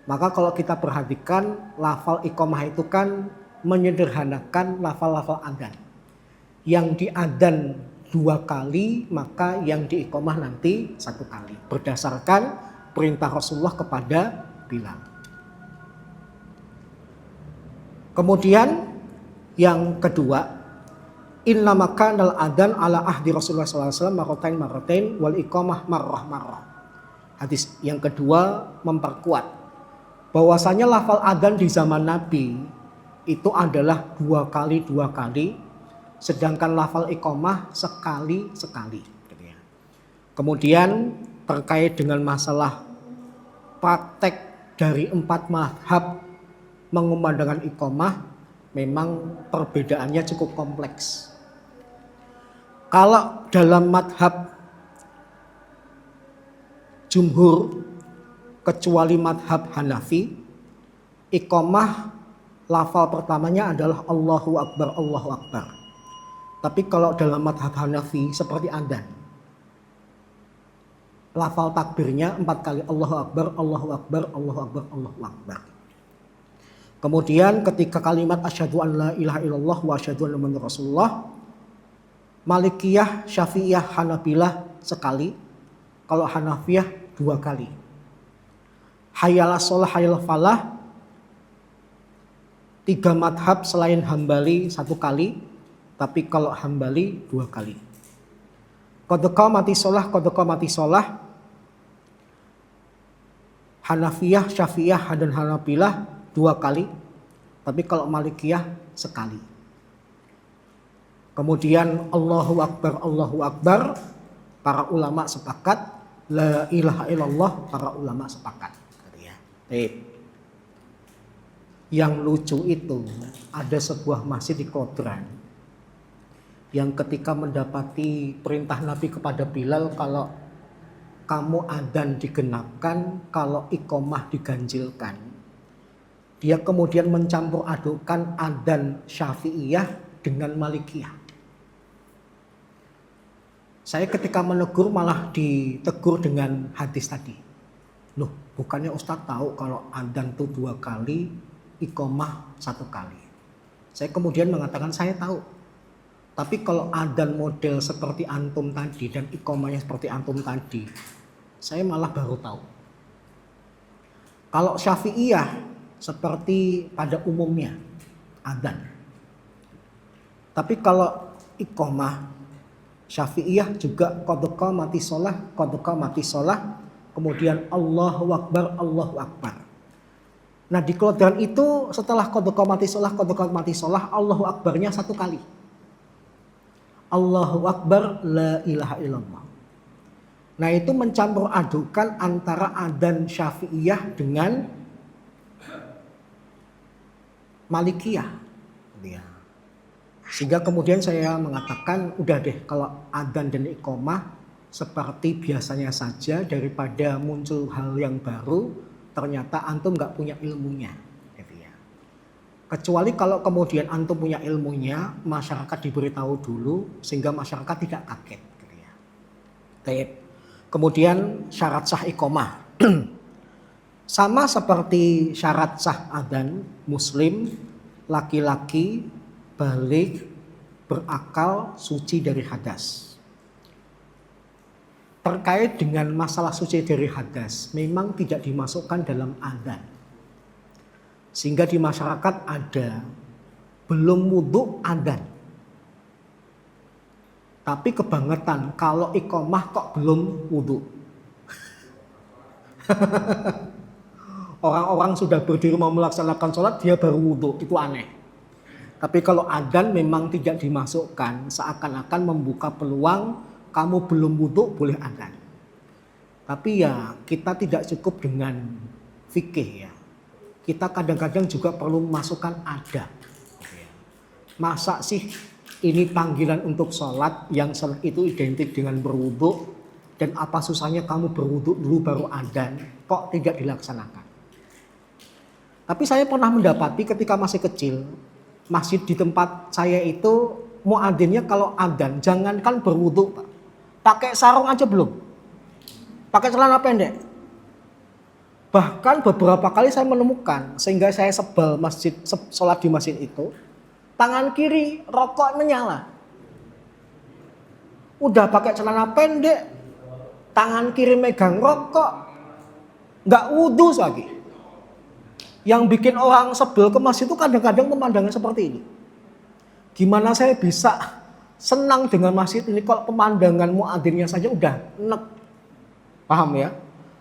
Maka kalau kita perhatikan lafal iqomah itu kan menyederhanakan lafal-lafal adan. Yang di adan 2 kali, maka yang di iqomah nanti 1 kali. Berdasarkan perintah Rasulullah kepada Bilal. Kemudian yang kedua, inna makanal adan ala ahdi Rasulullah SAW marratain wal iqamah marrah. Hadis yang kedua memperkuat bahwasanya lafal adan di zaman Nabi itu adalah 2 kali, sedangkan lafal iqamah sekali. Kemudian terkait dengan masalah praktek dari 4 mazhab mengumandangkan iqamah, memang perbedaannya cukup kompleks. Kalau dalam madhab jumhur kecuali madhab Hanafi, iqamah lafal pertamanya adalah Allahu Akbar, Allahu Akbar. Tapi kalau dalam madhab Hanafi seperti adzan, lafal takbirnya 4 kali Allahu Akbar, Allahu Akbar, Allahu Akbar, Allahu Akbar. Kemudian ketika kalimat asyhadu an la ilaha illallah wa asyhadu anna muhammadar rasulullah, Malikiyah, Syafi'iyah, Hanabilah sekali. Kalau Hanafiyah 2 kali. Hayyalas shalah, hayyal falah, 3 madhab selain Hambali 1 kali. Tapi kalau Hambali 2 kali. Qad qamati shalah, qad qamati shalah, Hanafiyah, Syafi'iyah, dan Hanabilah 2 kali. Tapi kalau Malikiyah sekali. Kemudian Allahu Akbar, Allahu Akbar, para ulama sepakat. La ilaha illallah, para ulama sepakat. Yang lucu itu ada sebuah masjid di Kodran yang ketika mendapati perintah Nabi kepada Bilal, kalau kamu adzan digenapkan, kalau iqamah diganjilkan, dia kemudian mencampur adukan adzan Syafi'iyah dengan Malikiyah. Saya ketika menegur malah ditegur dengan hadis tadi. Loh, bukannya Ustadz tahu kalau adzan itu 2 kali, iqamah 1 kali. Saya kemudian mengatakan saya tahu. Tapi kalau adzan model seperti antum tadi dan iqamahnya seperti antum tadi, saya malah baru tahu. Kalau Syafi'iyah seperti pada umumnya adzan. Tapi kalau iqamah Syafi'iyah juga qad qamati shalah, qad qamati shalah, kemudian Allahu Akbar, Allahu Akbar. Nah di Kodran itu setelah qad qamati shalah, qad qamati shalah, Allahu Akbarnya 1 kali. Allahu Akbar, la ilaha illallah. Nah itu mencampur adukan antara adzan Syafi'iyah dengan Malikiyah. Sehingga kemudian saya mengatakan udah deh kalau adzan dan iqamah seperti biasanya saja, daripada muncul hal yang baru ternyata antum nggak punya ilmunya. Kecuali kalau kemudian antum punya ilmunya, masyarakat diberitahu dulu sehingga masyarakat tidak kaget. Kemudian syarat sah iqamah. Sama seperti syarat sah adzan, muslim, laki-laki, balik, berakal, suci dari hadas. Terkait dengan masalah suci dari hadas, memang tidak dimasukkan dalam adzan. Sehingga di masyarakat ada belum wudhu adzan. Tapi kebangetan kalau iqamah kok belum wudhu. Orang-orang sudah berdiri mau melaksanakan sholat, dia baru wudhu, itu aneh. Tapi kalau adzan memang tidak dimasukkan, seakan-akan membuka peluang kamu belum wudhu boleh adzan. Tapi ya kita tidak cukup dengan fikih ya. Kita kadang-kadang juga perlu memasukkan adab. Masa sih ini panggilan untuk sholat yang itu identik dengan berwudhu, dan apa susahnya kamu berwudhu dulu baru adzan, kok tidak dilaksanakan? Tapi saya pernah mendapati ketika masih kecil, masjid di tempat saya itu muadzinnya kalau adzan jangankan berwudhu, Pak. Pakai sarung aja belum. Pakai celana pendek. Bahkan beberapa kali saya menemukan, sehingga saya sebel sholat di masjid itu, tangan kiri rokok menyala. Udah pakai celana pendek, tangan kiri megang rokok, nggak wudhu lagi. Yang bikin orang sebel ke masjid itu kadang-kadang pemandangan seperti ini. Gimana saya bisa senang dengan masjid ini kalau pemandangan muadzinnya saja udah enek. Paham ya?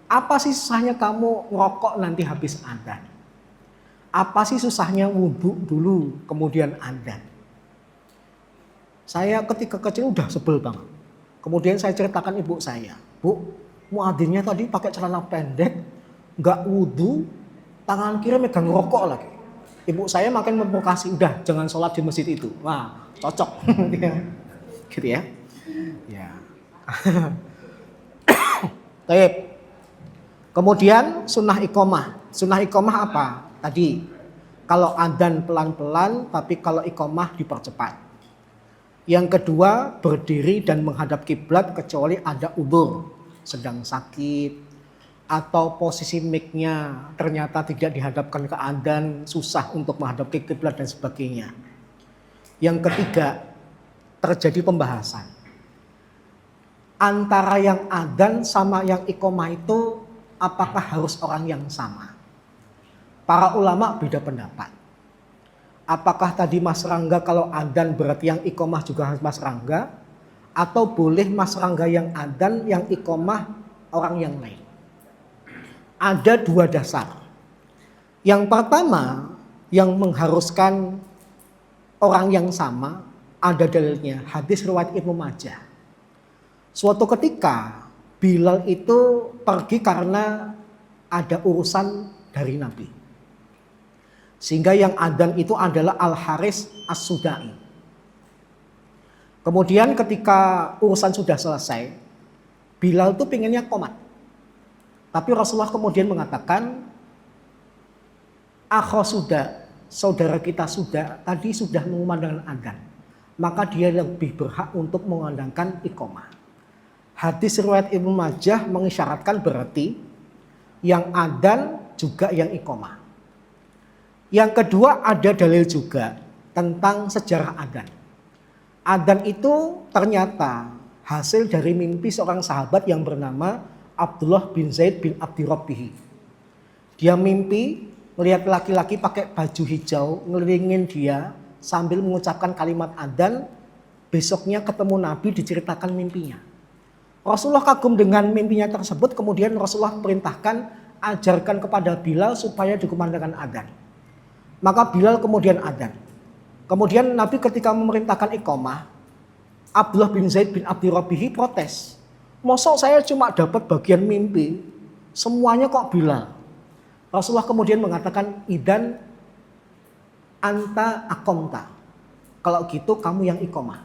Apa sih susahnya kamu ngerokok nanti habis adzan? Apa sih susahnya wudhu dulu kemudian adzan? Saya ketika kecil udah sebel banget. Kemudian saya ceritakan ibu saya, Bu, muadzinnya tadi pakai celana pendek, nggak wudhu, tangan kiri megang rokok lagi. Ibu saya makin memprovokasi, udah jangan sholat di masjid itu. Wah, cocok. Gitu ya. Ya. Baik. Kemudian sunnah iqomah. Sunnah iqomah apa? Tadi, kalau adzan pelan-pelan, tapi kalau iqomah dipercepat. Yang kedua, berdiri dan menghadap kiblat kecuali ada udzur, sedang sakit, atau posisi mic-nya ternyata tidak dihadapkan ke adzan, susah untuk menghadap ke kiblat dan sebagainya. Yang ketiga, terjadi pembahasan antara yang adzan sama yang iqomah itu, apakah harus orang yang sama? Para ulama beda pendapat. Apakah tadi Mas Rangga kalau adzan berarti yang iqomah juga harus Mas Rangga, atau boleh Mas Rangga yang adzan, yang iqomah orang yang lain? Ada dua dasar. Yang pertama, yang mengharuskan orang yang sama, ada dalilnya, hadis riwayat Ibnu Majah. Suatu ketika Bilal itu pergi karena ada urusan dari Nabi. Sehingga yang adzan itu adalah Al-Haris As-Sudai. Kemudian ketika urusan sudah selesai, Bilal itu pengennya qomat. Tapi Rasulullah kemudian mengatakan, akho sudah, saudara kita sudah, tadi sudah mengumandangkan adzan. Maka dia lebih berhak untuk mengumandangkan iqomah. Hadis riwayat Ibnu Majah mengisyaratkan berarti yang adzan juga yang iqomah. Yang kedua, ada dalil juga tentang sejarah adzan. Adzan itu ternyata hasil dari mimpi seorang sahabat yang bernama Abdullah bin Zaid bin Abdi Rabbihi. Dia mimpi melihat laki-laki pakai baju hijau ngelilingin dia sambil mengucapkan kalimat adzan. Besoknya ketemu Nabi, diceritakan mimpinya. Rasulullah kagum dengan mimpinya tersebut, kemudian Rasulullah perintahkan ajarkan kepada Bilal supaya dikumandangkan adzan. Maka Bilal kemudian adzan. Kemudian Nabi ketika memerintahkan iqomah, Abdullah bin Zaid bin Abdi Rabbihi protes. Mosok saya cuma dapat bagian mimpi, semuanya kok Bilal. Rasulullah kemudian mengatakan, idan anta akomta. Kalau gitu kamu yang iqomah.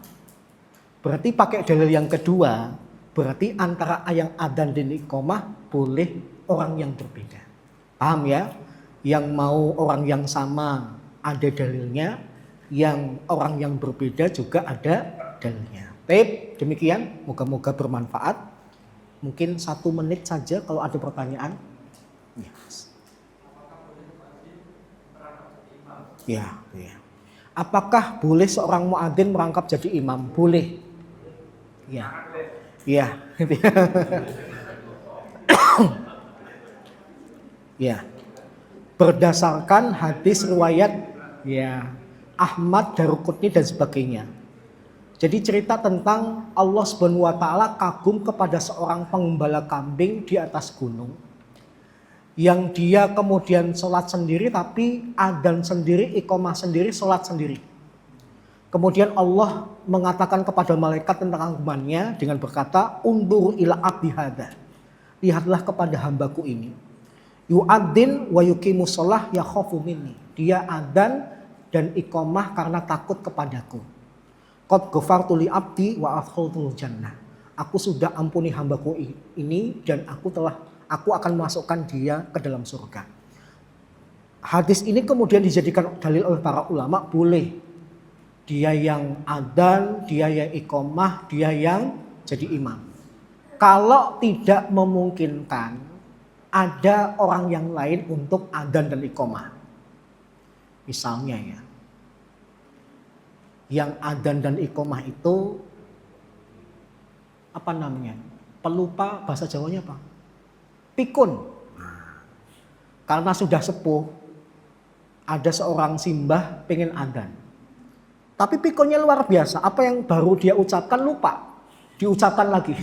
Berarti pakai dalil yang kedua, berarti antara yang adzan dan iqomah boleh orang yang berbeda. Paham ya? Yang mau orang yang sama ada dalilnya, yang orang yang berbeda juga ada dalilnya. Baik, demikian, moga-moga bermanfaat. Mungkin 1 menit saja kalau ada pertanyaan. Ya, ya. Apakah boleh seorang muadzin merangkap jadi imam? Boleh. Ya. Ya. Ya. Berdasarkan hadis riwayat ya Ahmad, Daruqutni dan sebagainya. Jadi cerita tentang Allah Subhanahu wa taala kagum kepada seorang pengembala kambing di atas gunung. Yang dia kemudian sholat sendiri, tapi adzan sendiri, iqomah sendiri, sholat sendiri. Kemudian Allah mengatakan kepada malaikat tentang kagumannya dengan berkata, undur ila abdi hadza. Lihatlah kepada hambaku ini. Yu'adzin wa yuqimus shalah yakhafu minni. Dia adzan dan iqomah karena takut kepadaku. Qad ghafartu li abdi wa adkhaltul jannah. Aku sudah ampuni hambaku ini dan aku akan masukkan dia ke dalam surga. Hadis ini kemudian dijadikan dalil oleh para ulama, boleh dia yang adzan, dia yang iqomah, dia yang jadi imam. Kalau tidak memungkinkan, ada orang yang lain untuk adzan dan iqomah. Misalnya ya, yang adzan dan iqomah itu apa namanya? Pelupa, bahasa Jawanya apa? Pikun. Karena sudah sepuh, ada seorang simbah pengen adzan. Tapi pikunnya luar biasa. Apa yang baru dia ucapkan lupa, diucapkan lagi.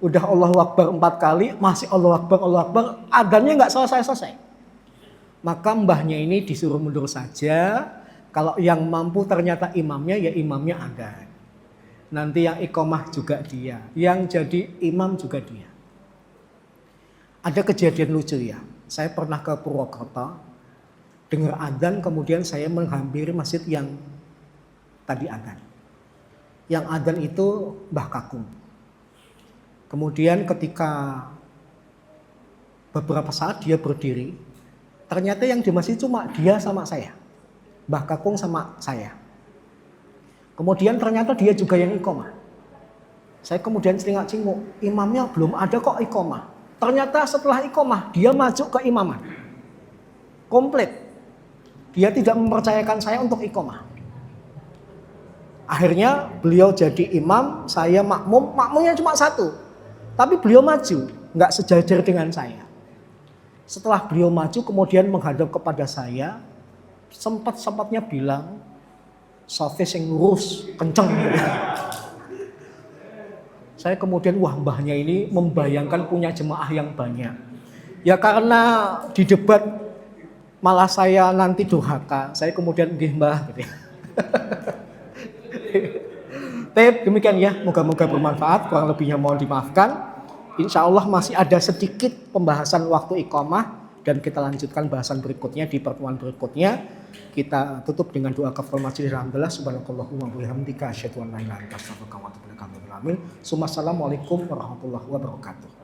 Udah Allahu Akbar 4 kali, masih Allahu Akbar, adzannya nggak selesai-selesai. Maka mbahnya ini disuruh mundur saja. Kalau yang mampu ternyata imamnya, ya imamnya adzan. Nanti yang iqomah juga dia, yang jadi imam juga dia. Ada kejadian lucu ya. Saya pernah ke Purwokerto, dengar adzan, kemudian saya menghampiri masjid yang tadi adzan. Yang adzan itu Mbah Kakung. Kemudian ketika Beberapa saat dia berdiri, ternyata yang di masjid cuma dia sama saya. Mbah Kakung sama saya. Kemudian ternyata dia juga yang iqomah. Saya kemudian celingak-cinguk, imamnya belum ada kok iqomah. Ternyata setelah iqomah, dia maju ke imaman. Komplit. Dia tidak mempercayakan saya untuk iqomah. Akhirnya beliau jadi imam, saya makmum. Makmumnya cuma satu. Tapi beliau maju, nggak sejajar dengan saya. Setelah beliau maju kemudian menghadap kepada saya, sempat-sempatnya bilang, sofis yang lurus, kenceng. Saya kemudian wah mbahnya ini membayangkan punya jemaah yang banyak. Ya karena di debat malah saya nanti durhaka, saya kemudian nggih mbah gitu. Demikian ya, moga-moga bermanfaat, kurang lebihnya mohon dimaafkan. Insya Allah masih ada sedikit pembahasan waktu iqamah dan kita lanjutkan bahasan berikutnya di pertemuan berikutnya. Kita tutup dengan doa kafaratul majelis. Alhamdulillah subhanakallahumma wa bihamdika asyhadu an la ilaha illa anta astaghfiruka wa atubu ilaik. Assalamualaikum warahmatullahi wabarakatuh.